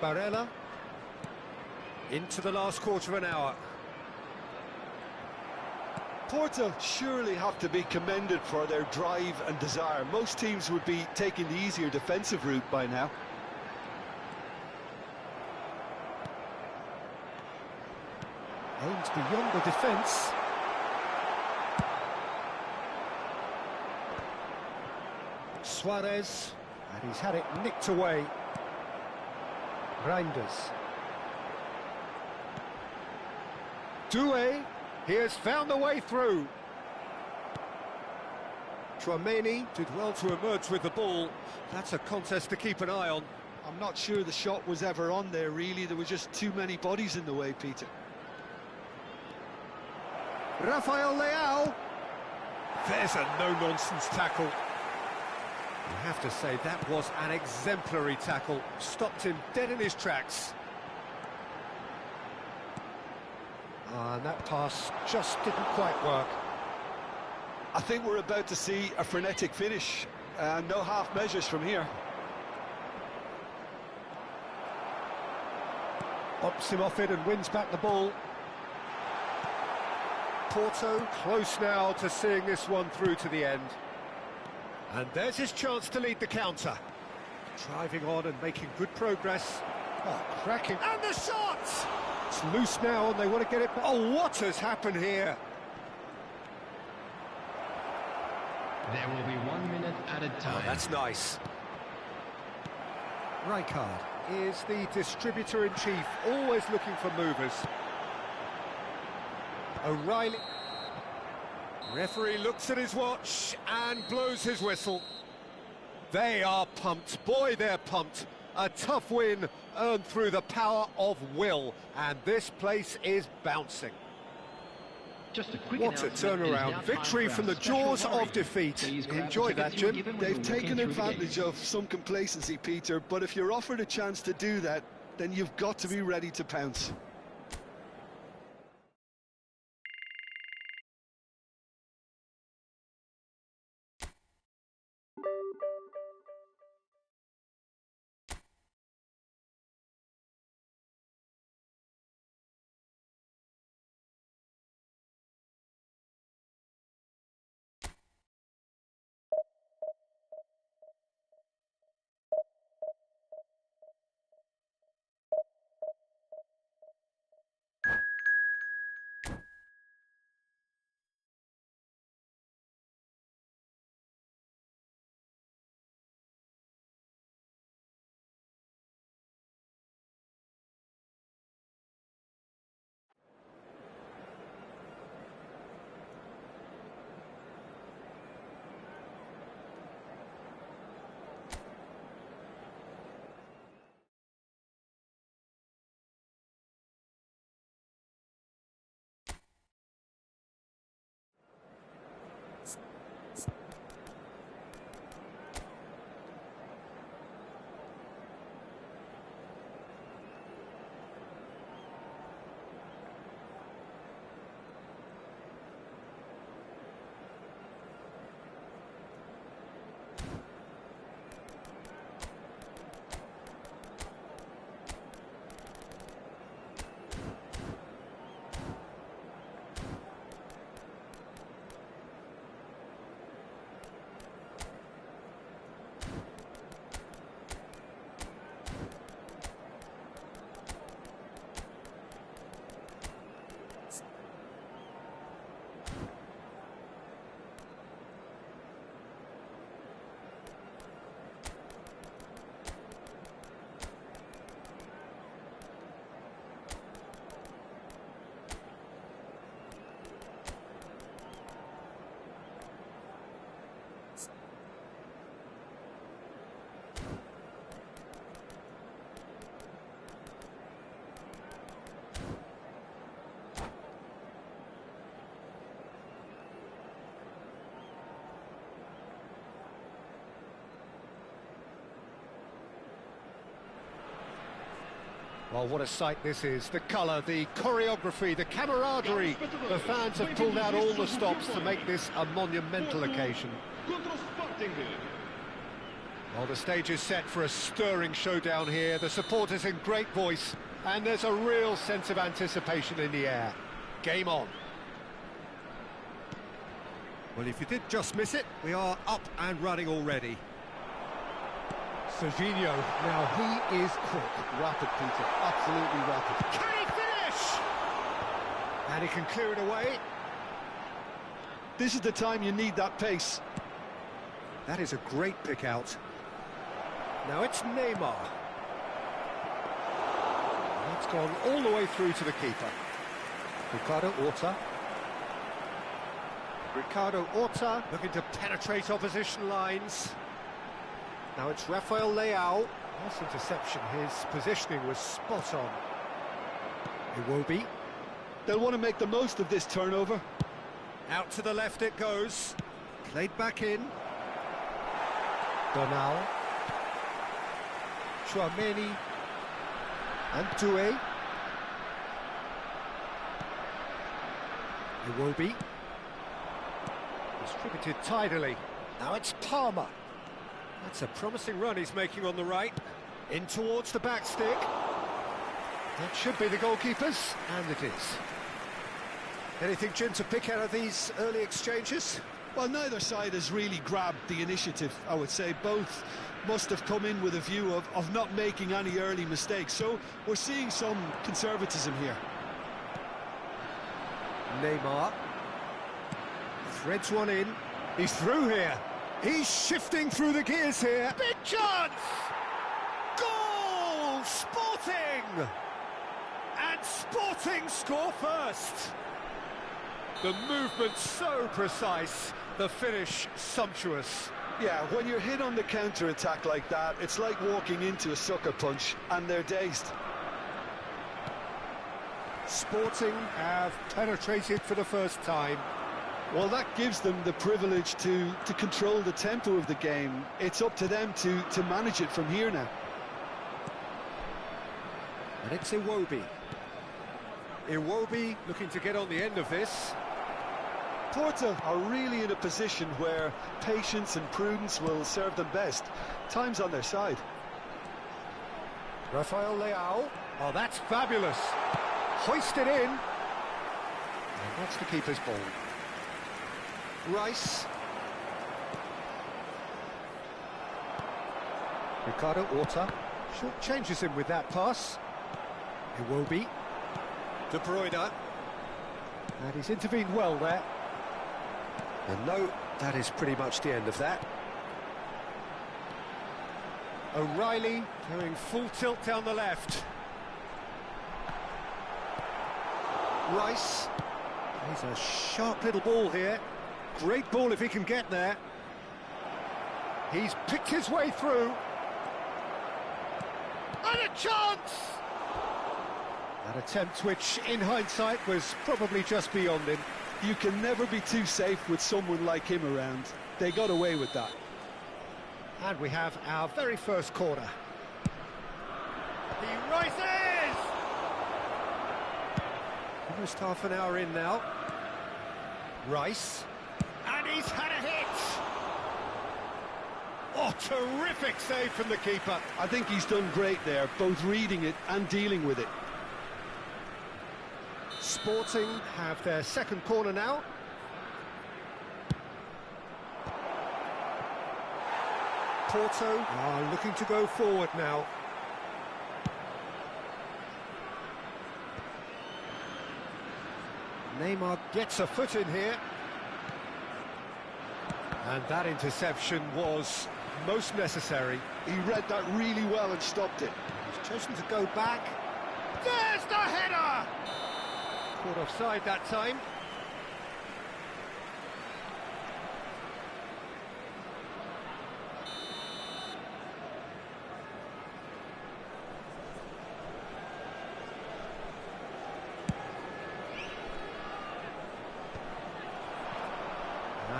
Barella. Into the last quarter of an hour. Porto surely have to be commended for their drive and desire. Most teams would be taking the easier defensive route by now. Aims beyond the defence. Suarez, and he's had it nicked away. Reinders. Doué, he has found the way through. Tchouaméni did well to emerge with the ball. That's a contest to keep an eye on. I'm not sure the shot was ever on there, really. There were just too many bodies in the way, Peter. Rafael Leao. There's a no-nonsense tackle. You have to say that was an exemplary tackle. Stopped him dead in his tracks. And that pass just didn't quite work. I think we're about to see a frenetic finish. No half measures from here. Bumps him off it and wins back the ball. Porto close now to seeing this one through to the end. And there's his chance to lead the counter. Driving on and making good progress. Oh, cracking. And the shot! It's loose now and they want to get it back. Oh, what has happened here? There will be 1 minute at a time. Oh, that's nice. Rijkaard is the distributor-in-chief, always looking for movers. O'Reilly. Referee looks at his watch and blows his whistle. They are pumped. Boy, they're pumped. A tough win earned through the power of will, and this place is bouncing. Just a quick What a turnaround. Victory from the jaws of defeat. Enjoy that, Jim. They've taken advantage of some complacency, Peter, but if you're offered a chance to do that, then you've got to be ready to pounce. Well, what a sight this is. The colour, the choreography, the camaraderie. The fans have pulled out all the stops to make this a monumental occasion. Well, the stage is set for a stirring showdown here. The supporters in great voice, and there's a real sense of anticipation in the air. Game on. Well, if you did just miss it, we are up and running already. Serginho, now he is quick. Rapid, Peter, absolutely rapid. Can he finish? And he can clear it away. This is the time you need that pace. That is a great pick out. Now it's Neymar. That's gone all the way through to the keeper. Ricardo Horta looking to penetrate opposition lines. Now it's Rafael Leao. Nice interception, his positioning was spot on. Iwobi. They'll want to make the most of this turnover. Out to the left it goes. Played back in. Donal. Chouameni. And Doué. Iwobi. Distributed tidily. Now it's Palmer. That's a promising run he's making on the right. In towards the back stick. That should be the goalkeepers, and it is. Anything, Jim, to pick out of these early exchanges? Well, neither side has really grabbed the initiative, I would say. Both must have come in with a view of not making any early mistakes. So we're seeing some conservatism here. Neymar. Threads one in. He's through here. He's shifting through the gears here. Big chance! Goal! Sporting! And Sporting score first. The movement so precise, the finish sumptuous. Yeah, when you're hit on the counter-attack like that, it's like walking into a sucker punch, and they're dazed. Sporting have penetrated for the first time. Well, that gives them the privilege to control the tempo of the game. It's up to them to manage it from here now. And it's Iwobi. Iwobi looking to get on the end of this. Porto are really in a position where patience and prudence will serve them best. Time's on their side. Rafael Leao. Oh, that's fabulous. Hoisted in. And that's the keeper's ball. Rice. Ricardo Horta. Short changes him with that pass. Iwobi. De Bruyne. And he's intervened well there. And no, that is pretty much the end of that. O'Reilly going full tilt down the left. Rice. He's a sharp little ball here. Great ball if he can get there. He's picked his way through. And a chance! That attempt, which in hindsight was probably just beyond him. You can never be too safe with someone like him around. They got away with that. And we have our very first corner. He rises! Almost half an hour in now. Rice. And he's had a hit! Oh, terrific save from the keeper. I think he's done great there, both reading it and dealing with it. Sporting have their second corner now. Porto are looking to go forward now. Neymar gets a foot in here. And that interception was most necessary. He read that really well and stopped it. He's chosen to go back. There's the header! Caught offside that time.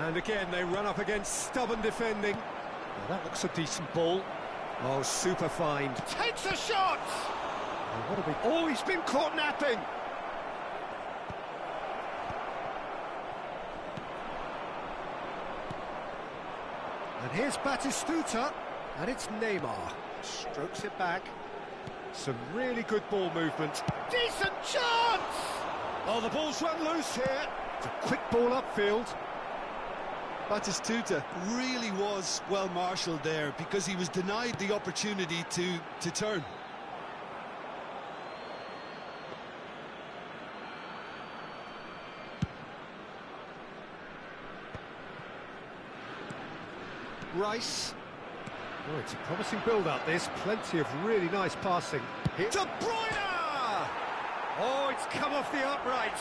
And again, they run up against stubborn defending. Well, that looks a decent ball. Oh, super find. Takes a shot! What a big... Oh, he's been caught napping! And here's Batistuta, and it's Neymar. Strokes it back. Some really good ball movement. Decent chance! Oh, the ball's run loose here. It's a quick ball upfield. Batistuta really was well marshalled there because he was denied the opportunity to turn. Rice. Oh, it's a promising build-up, this. Plenty of really nice passing. Here. De Bruyne! Oh, it's come off the upright.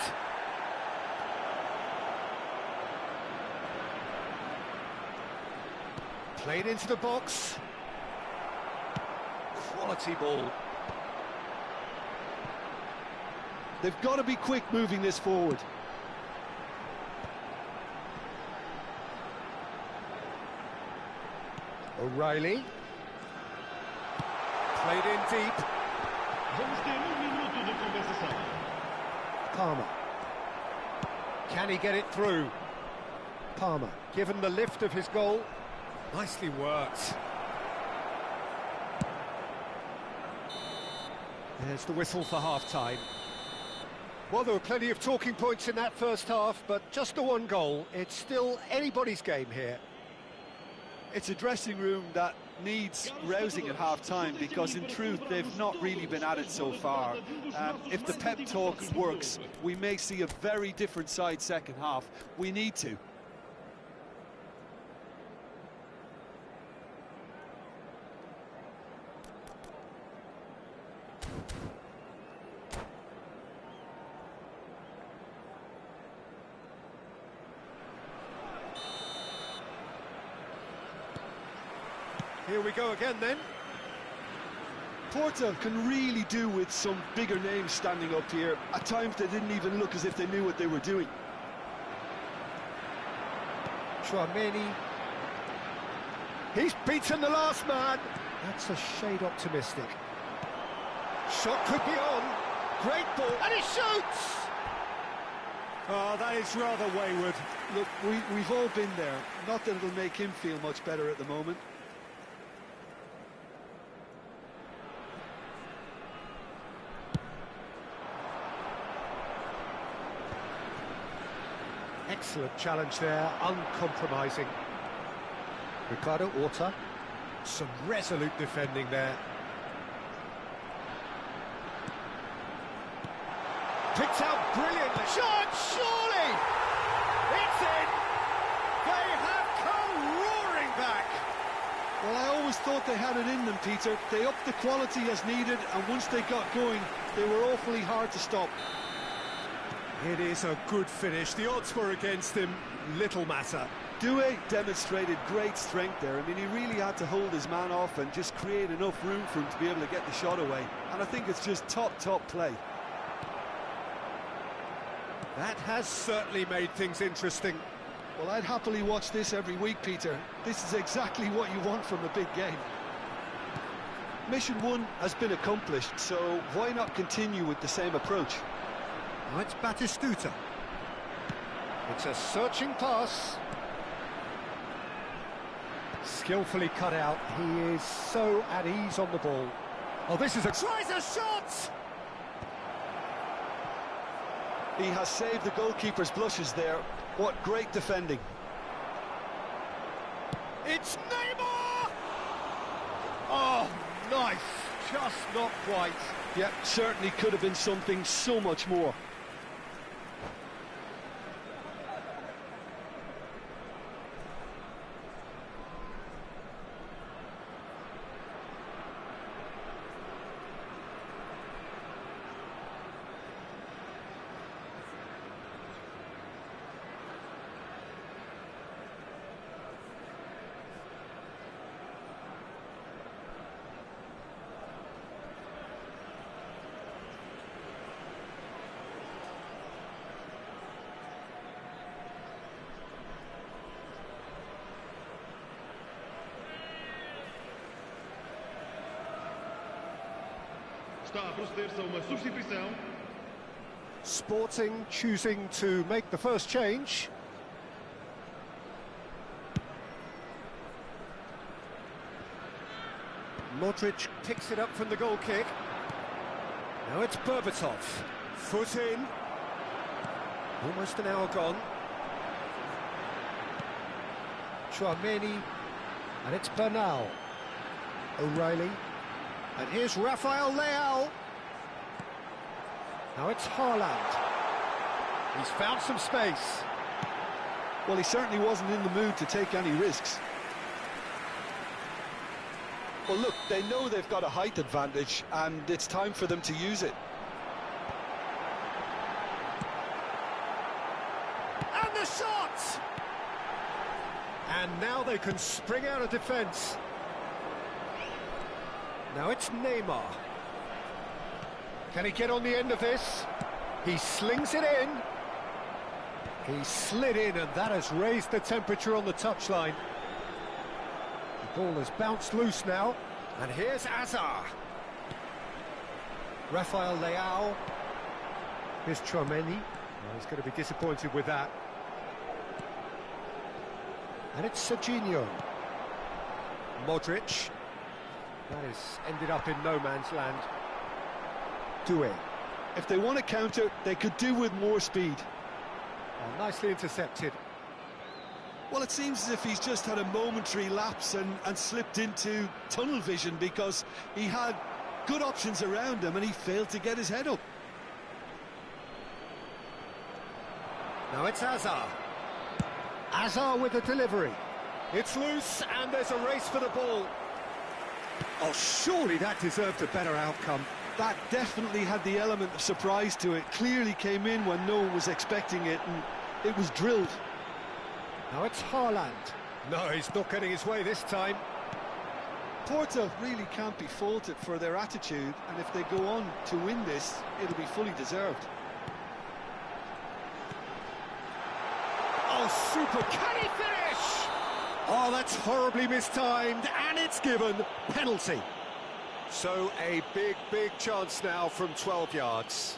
Played into the box. Quality ball. They've got to be quick moving this forward. O'Reilly. Played in deep. Vamos ter minuto de compensação. Palmer. Can he get it through? Palmer, given the lift of his goal. Nicely worked. There's the whistle for half-time. Well, there were plenty of talking points in that first half, but just the one goal. It's still anybody's game here. It's a dressing room that needs rousing at half-time because, in truth, they've not really been at it so far. If the pep talk works, we may see a very different side second half. We need to. Here we go again then. Porto can really do with some bigger names standing up here. At times they didn't even look as if they knew what they were doing. Chouameni. He's beaten the last man. That's a shade optimistic. Shot could be on. Great ball. And he shoots! Oh, that is rather wayward. Look, we've all been there. Not that it'll make him feel much better at the moment. Excellent challenge there, uncompromising. Ricardo Horta. Some resolute defending there. Picked out brilliantly. Shot, surely! It's in! They have come roaring back! Well, I always thought they had it in them, Peter. They upped the quality as needed, and once they got going, they were awfully hard to stop. It is a good finish. The odds were against him. Little matter. Doué demonstrated great strength there. I mean, he really had to hold his man off and just create enough room for him to be able to get the shot away. And I think it's just top play. That has certainly made things interesting. Well, I'd happily watch this every week, Peter. This is exactly what you want from a big game. Mission 1 has been accomplished, so why not continue with the same approach? Oh, it's Batistuta. It's a searching pass. Skillfully cut out. He is so at ease on the ball. Oh, this is a... Tries a shot! He has saved the goalkeeper's blushes there. What great defending. It's Neymar! Oh, nice. Just not quite. Yeah, certainly could have been something so much more. Está a proceder-se a uma substituição. Sporting choosing to make the first change. Modric picks it up from the goal kick. Now it's Berbatov. Foot in. Almost an hour gone. Chouameni. And it's Bernal. O'Reilly. And here's Rafael Leao. Now it's Haaland. He's found some space. Well, he certainly wasn't in the mood to take any risks. Well, look, they know they've got a height advantage, and it's time for them to use it. And the shot! And now they can spring out of defence. Now it's Neymar. Can he get on the end of this? He slings it in. He slid in, and that has raised the temperature on the touchline. The ball has bounced loose now. And here's Azar. Rafael Leao. Here's Chouameni. Oh, he's going to be disappointed with that. And it's Serginho. Modric. That has ended up in no man's land. Doué. If they want to counter, they could do with more speed. Oh, nicely intercepted. Well, it seems as if he's just had a momentary lapse and slipped into tunnel vision, because he had good options around him and he failed to get his head up. Now it's Azar. Azar with the delivery. It's loose and there's a race for the ball. Oh, surely that deserved a better outcome. That definitely had the element of surprise to it. Clearly came in when no one was expecting it, and it was drilled. Now it's Haaland. No, he's not getting his way this time. Porto really can't be faulted for their attitude, and if they go on to win this, it'll be fully deserved. Oh, super. Can he finish? Oh, that's horribly mistimed, and it's given. Penalty. So a big, big chance now from 12 yards.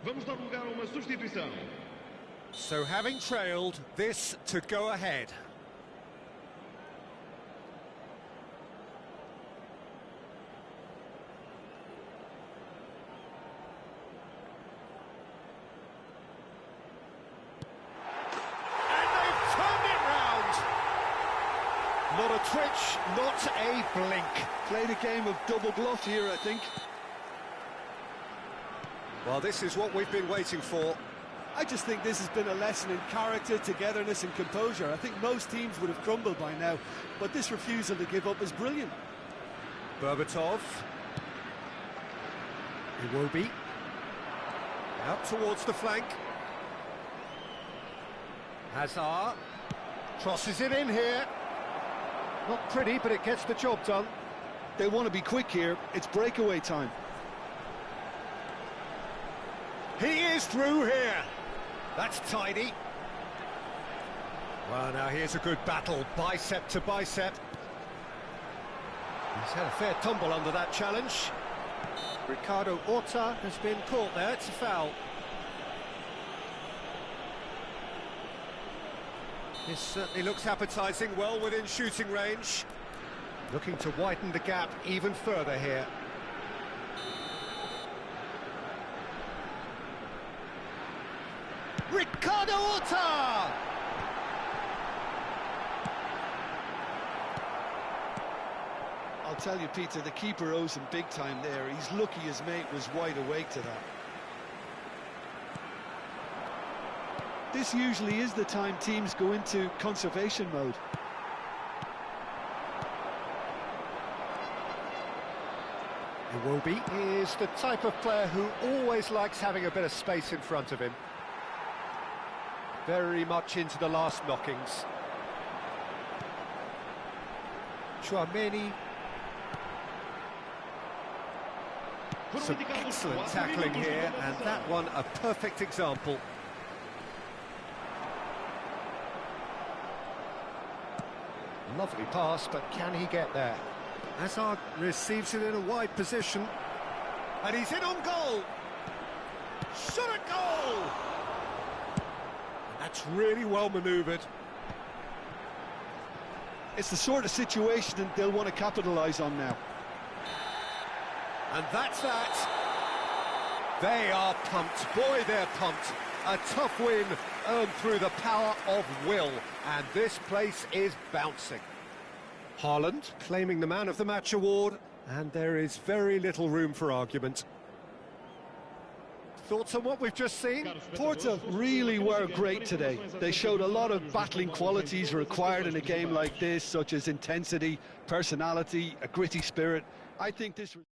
Vamos dar lugar a uma substituição. So having trailed, this to go ahead. And they've turned it round. Not a twitch, not a blink. Played a game of double bluff here, I think. Well, this is what we've been waiting for. I just think this has been a lesson in character, togetherness and composure. I think most teams would have crumbled by now, but this refusal to give up is brilliant. Berbatov. Iwobi. Out towards the flank. Hazard. Crosses it in here. Not pretty, but it gets the job done. They want to be quick here. It's breakaway time. He is through here. That's tidy. Well, now here's a good battle, bicep to bicep. He's had a fair tumble under that challenge. Ricardo Horta has been caught there, it's a foul. This certainly looks appetising, well within shooting range. Looking to widen the gap even further here. Ricardo Horta! tell you, Peter, the keeper owes him big time there. He's lucky his mate was wide awake to that. This usually is the time teams go into conservation mode. Iwobi is the type of player who always likes having a bit of space in front of him. Very much into the last knockings. Chouameni. Some excellent tackling here, and that one a perfect example. Lovely pass, but can he get there? Hazard receives it in a wide position, and he's in on goal. Shot at goal! And that's really well manoeuvred. It's the sort of situation that they'll want to capitalise on now. And that's that. They are pumped. Boy, they're pumped. A tough win earned through the power of will. And this place is bouncing. Haaland claiming the Man of the Match award. And there is very little room for argument. Thoughts on what we've just seen? Porto really were great today. They showed a lot of battling qualities required in a game like this, such as intensity, personality, a gritty spirit. I think this was...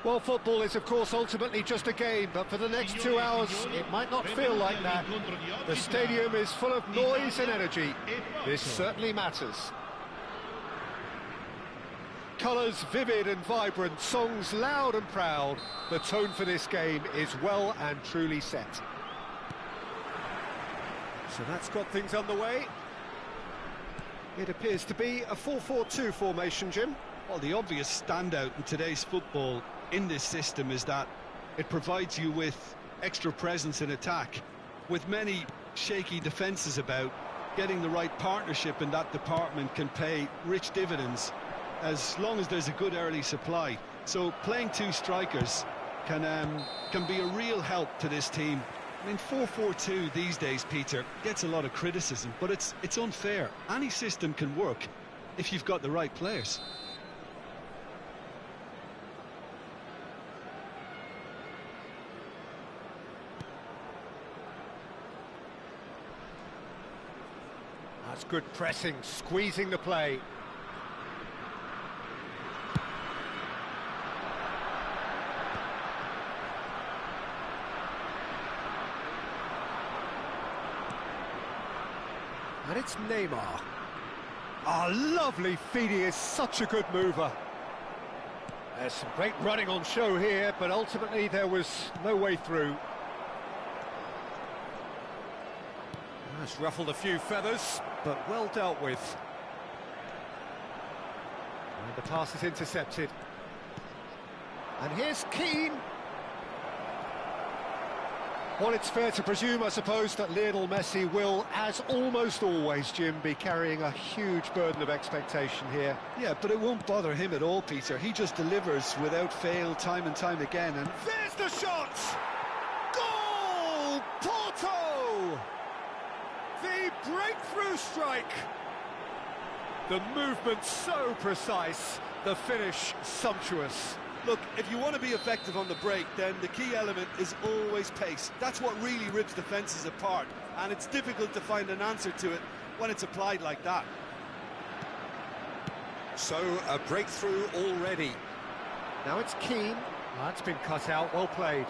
Well, football is, of course, ultimately just a game, but for the next 2 hours, it might not feel like that. The stadium is full of noise and energy. This certainly matters. Colours vivid and vibrant, songs loud and proud. The tone for this game is well and truly set. So that's got things underway. It appears to be a 4-4-2 formation, Jim. Well, the obvious standout in today's football in this system is that it provides you with extra presence in attack. With many shaky defences about, getting the right partnership in that department can pay rich dividends as long as there's a good early supply. So playing two strikers can be a real help to this team. I mean, 4-4-2 these days, Peter, gets a lot of criticism, but it's unfair. Any system can work if you've got the right players. That's good pressing, squeezing the play. And it's Neymar. Ah, lovely feed, he is such a good mover. There's some great running on show here, but ultimately there was no way through. That's ruffled a few feathers, but well dealt with. And the pass is intercepted. And here's Keane. Well, it's fair to presume, I suppose, that Lionel Messi will, as almost always, Jim, be carrying a huge burden of expectation here. Yeah, but it won't bother him at all, Peter. He just delivers without fail time and time again. And there's the shot! Goal! Porto! The breakthrough strike! The movement so precise, the finish sumptuous. Look, if you want to be effective on the break, then the key element is always pace. That's what really rips defences apart, and it's difficult to find an answer to it when it's applied like that. So, a breakthrough already. Now it's Keane. That's been cut out, well played.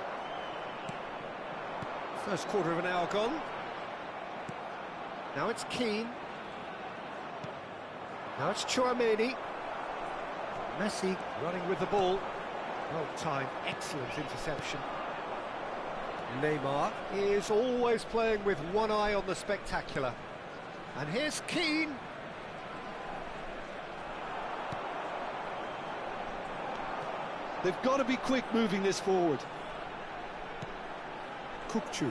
First quarter of an hour gone. Now it's Keane. Now it's Tchouaméni. Messi running with the ball. Well timed, excellent interception. Neymar is always playing with one eye on the spectacular. And here's Keane. They've got to be quick moving this forward. Kukçu.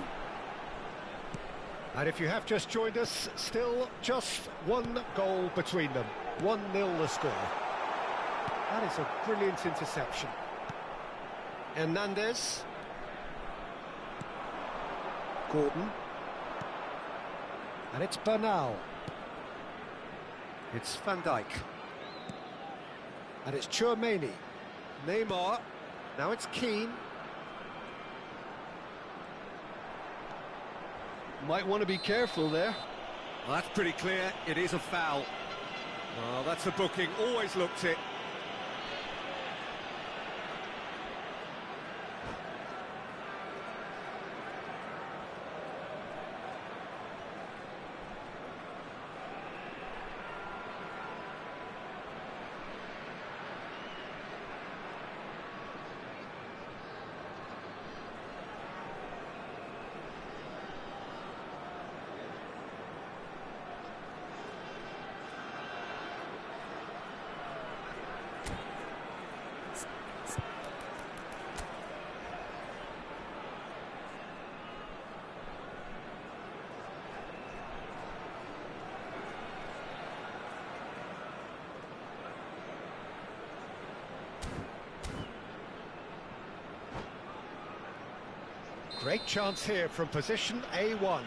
And if you have just joined us, still just one goal between them. 1-0 the score. That is a brilliant interception. Hernandez. Gordon. And it's Bernal. It's Van Dijk. And it's Tchouaméni. Neymar. Now it's Keane. Might want to be careful there. Well, that's pretty clear. It is a foul. Well, that's a booking. Always looked it. Great chance here from position A1.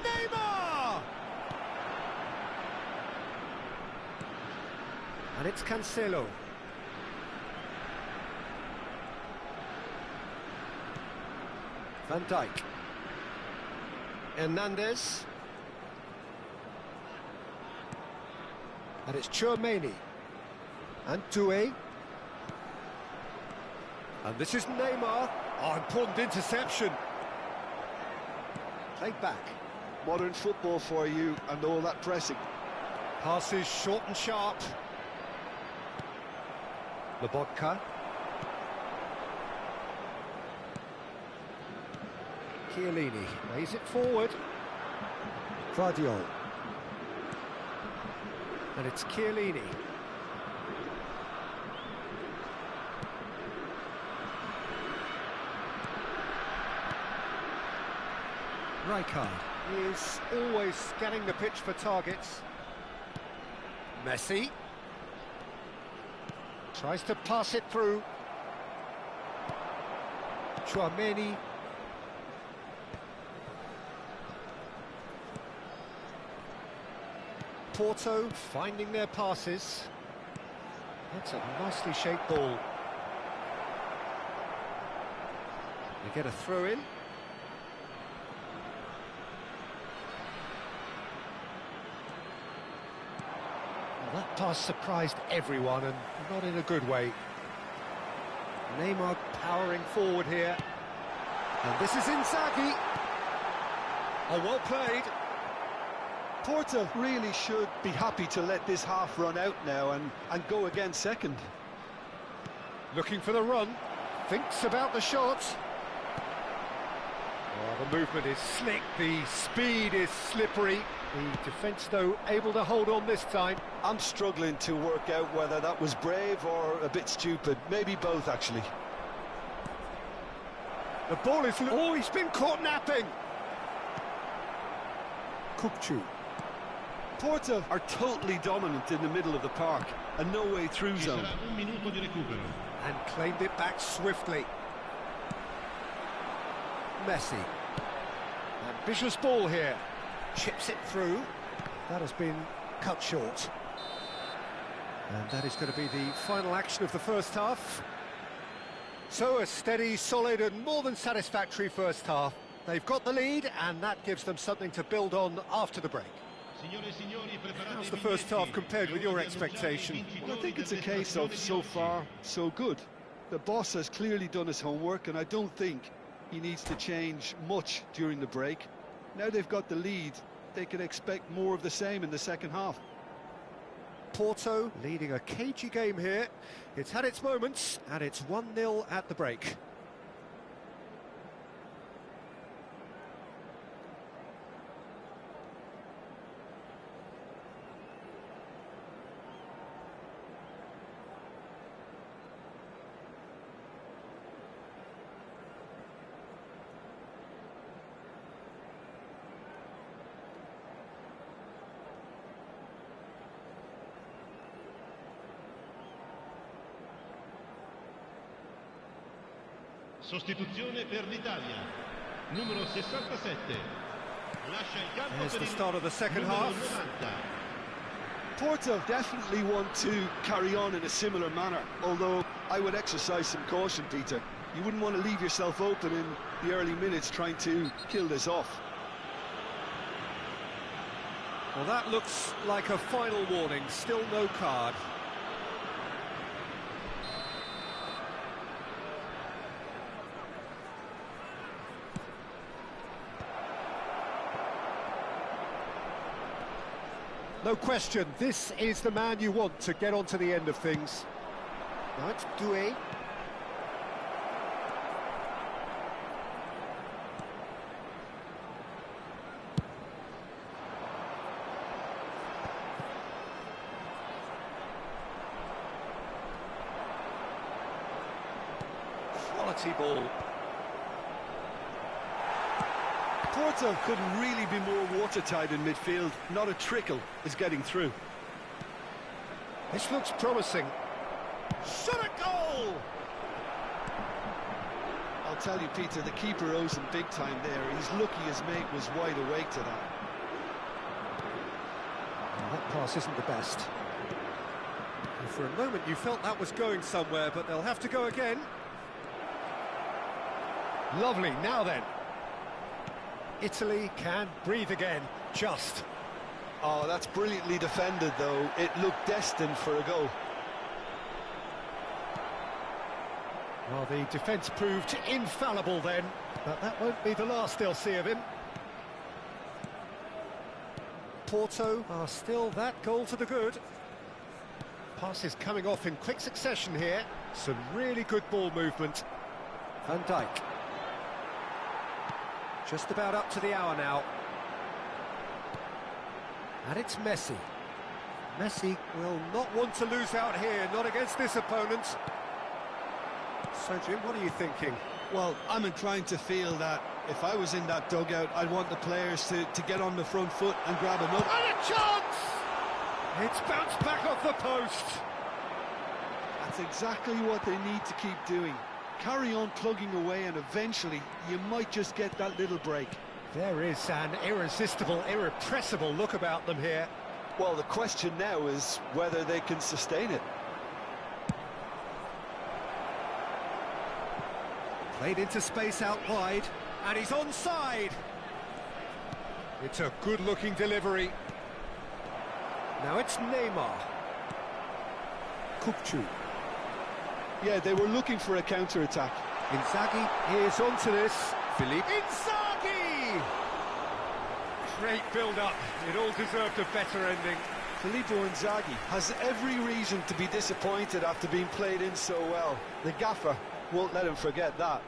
Neymar! And it's Cancelo. Van Dijk. Hernandez. And it's Tchouaméni. And Doué. And this is Neymar. Oh, important interception. Played back. Modern football for you and all that pressing. Passes short and sharp. Lobotka. Chiellini lays it forward. Guardiola. And it's Chiellini. Rijkaard is always scanning the pitch for targets. Messi. Tries to pass it through. Chouameni. Porto finding their passes. That's a nicely shaped ball. They get a throw in. Well, that pass surprised everyone, and not in a good way. Neymar powering forward here. And this is Inzaghi. Oh, well played. Porto really should be happy to let this half run out now and go again second. Looking for the run. Thinks about the shot. Oh, the movement is slick, the speed is slippery. The defence, though, able to hold on this time. I'm struggling to work out whether that was brave or a bit stupid. Maybe both, actually. The ball is... Oh, he's been caught napping! Kupchu. Porto are totally dominant in the middle of the park, a no-way through zone. And claimed it back swiftly. Messi. Ambitious ball here. Chips it through. That has been cut short. And that is going to be the final action of the first half. So a steady, solid and more than satisfactory first half. They've got the lead and that gives them something to build on after the break. How's the first half compared with your expectation? Well, I think it's a case of so far, so good. The boss has clearly done his homework and I don't think he needs to change much during the break. Now they've got the lead, they can expect more of the same in the second half. Porto leading a cagey game here. It's had its moments and it's 1-0 at the break. Sostituzione per l'Italia. Numero 67. Lascia il campo. There's the start of the second half. Porto definitely want to carry on in a similar manner, although I would exercise some caution, Peter. You wouldn't want to leave yourself open in the early minutes trying to kill this off. Well, that looks like a final warning. Still no card. No question, this is the man you want to get on to the end of things. Now it's Doué. Quality ball. Porto couldn't really be more watertight in midfield. Not a trickle is getting through. This looks promising. Shot a goal! I'll tell you, Peter, the keeper owes him big time there. He's lucky his mate was wide awake to that. Well, that pass isn't the best. And for a moment you felt that was going somewhere, but they'll have to go again. Lovely, now then. Italy can breathe again, just. Oh, that's brilliantly defended, though. It looked destined for a goal. Well, the defence proved infallible then, but that won't be the last they'll see of him. Porto are still that goal to the good. Passes coming off in quick succession here. Some really good ball movement. Van Dijk. Just about up to the hour now. And it's Messi. Messi will not want to lose out here, not against this opponent. So, Jim, what are you thinking? Well, I'm inclined to feel that if I was in that dugout, I'd want the players to get on the front foot and grab another. And a chance! It's bounced back off the post. That's That's exactly what they need to keep doing. Carry on plugging away and eventually you might just get that little break. There is an irresistible, irrepressible look about them here. Well, the question now is whether they can sustain it. Played into space out wide, and he's onside. It's a good-looking delivery. Now it's Neymar. Kupchu. Yeah, they were looking for a counter-attack. Inzaghi is onto this. Philippe Inzaghi! Great build-up. It all deserved a better ending. Filippo Inzaghi has every reason to be disappointed after being played in so well. The gaffer won't let him forget that.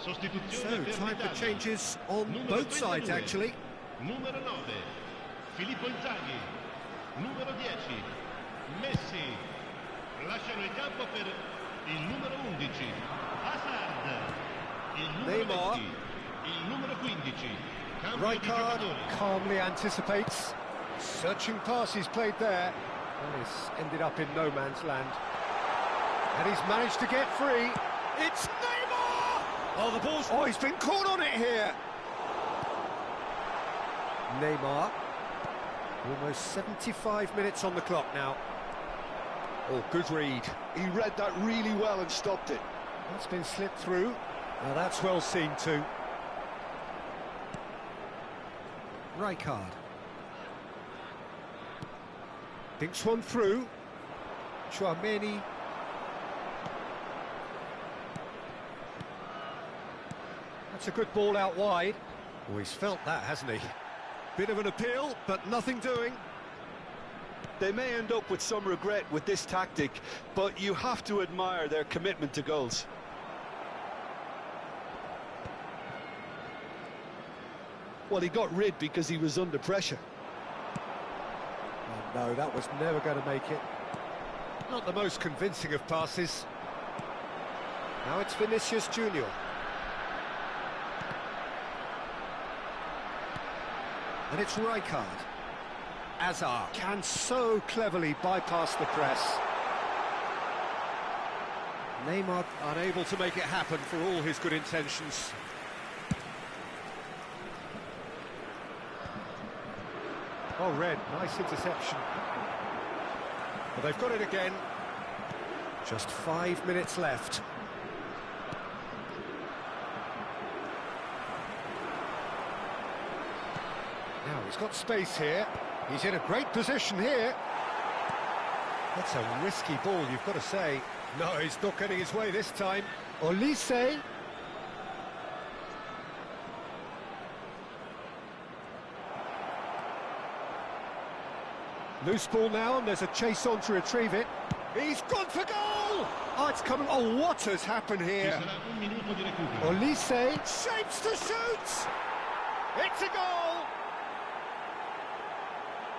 So, time for changes on both sides, actually. Numero 9, Filippo Inzaghi. Numero 10, Messi. Lasciano il campo per il numero 11, Hazard. Il numero Neymar. 20, il numero 15. Rijkaard calmly anticipates. Searching pass he's played there. Well, he's ended up in no man's land. And he's managed to get free. It's Neymar! Oh, the ball's... Oh, he's been caught on it here! Neymar. Almost 75 minutes on the clock now. Oh, good read. He read that really well and stopped it. That's been slipped through. Now that's well seen too. Rijkaard. Thinks one through. Chouameni. That's a good ball out wide. Oh, he's felt that, hasn't he? Bit of an appeal, but nothing doing. They may end up with some regret with this tactic, but you have to admire their commitment to goals. Well, he got rid because he was under pressure. Oh, no, that was never going to make it. Not the most convincing of passes. Now it's Vinicius Junior. And it's Rijkaard. Hazard can so cleverly bypass the press. Neymar unable to make it happen for all his good intentions. Oh, Red, nice interception. But they've got it again. Just 5 minutes left. Now he's got space here. He's in a great position here. That's a risky ball, you've got to say. No, he's not getting his way this time. Olise. Loose ball now, and there's a chase on to retrieve it. He's gone for goal! Oh, it's coming. Oh, what has happened here? Olise shapes to shoot! It's a goal!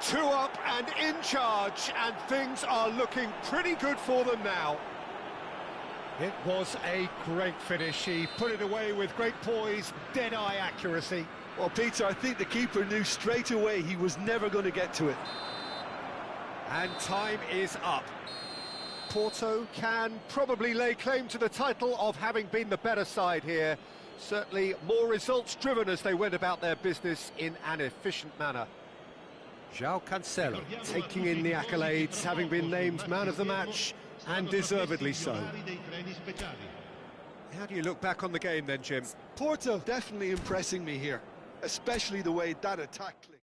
2 up and in charge, and things are looking pretty good for them now. It was a great finish. He put it away with great poise, dead-eye accuracy. Well, Peter, I think the keeper knew straight away he was never going to get to it. And time is up. Porto can probably lay claim to the title of having been the better side here. Certainly more results-driven as they went about their business in an efficient manner. João Cancelo taking in the accolades, having been named man of the match, and deservedly so. How do you look back on the game then, Jim? Porto definitely impressing me here, especially the way that attack clicked.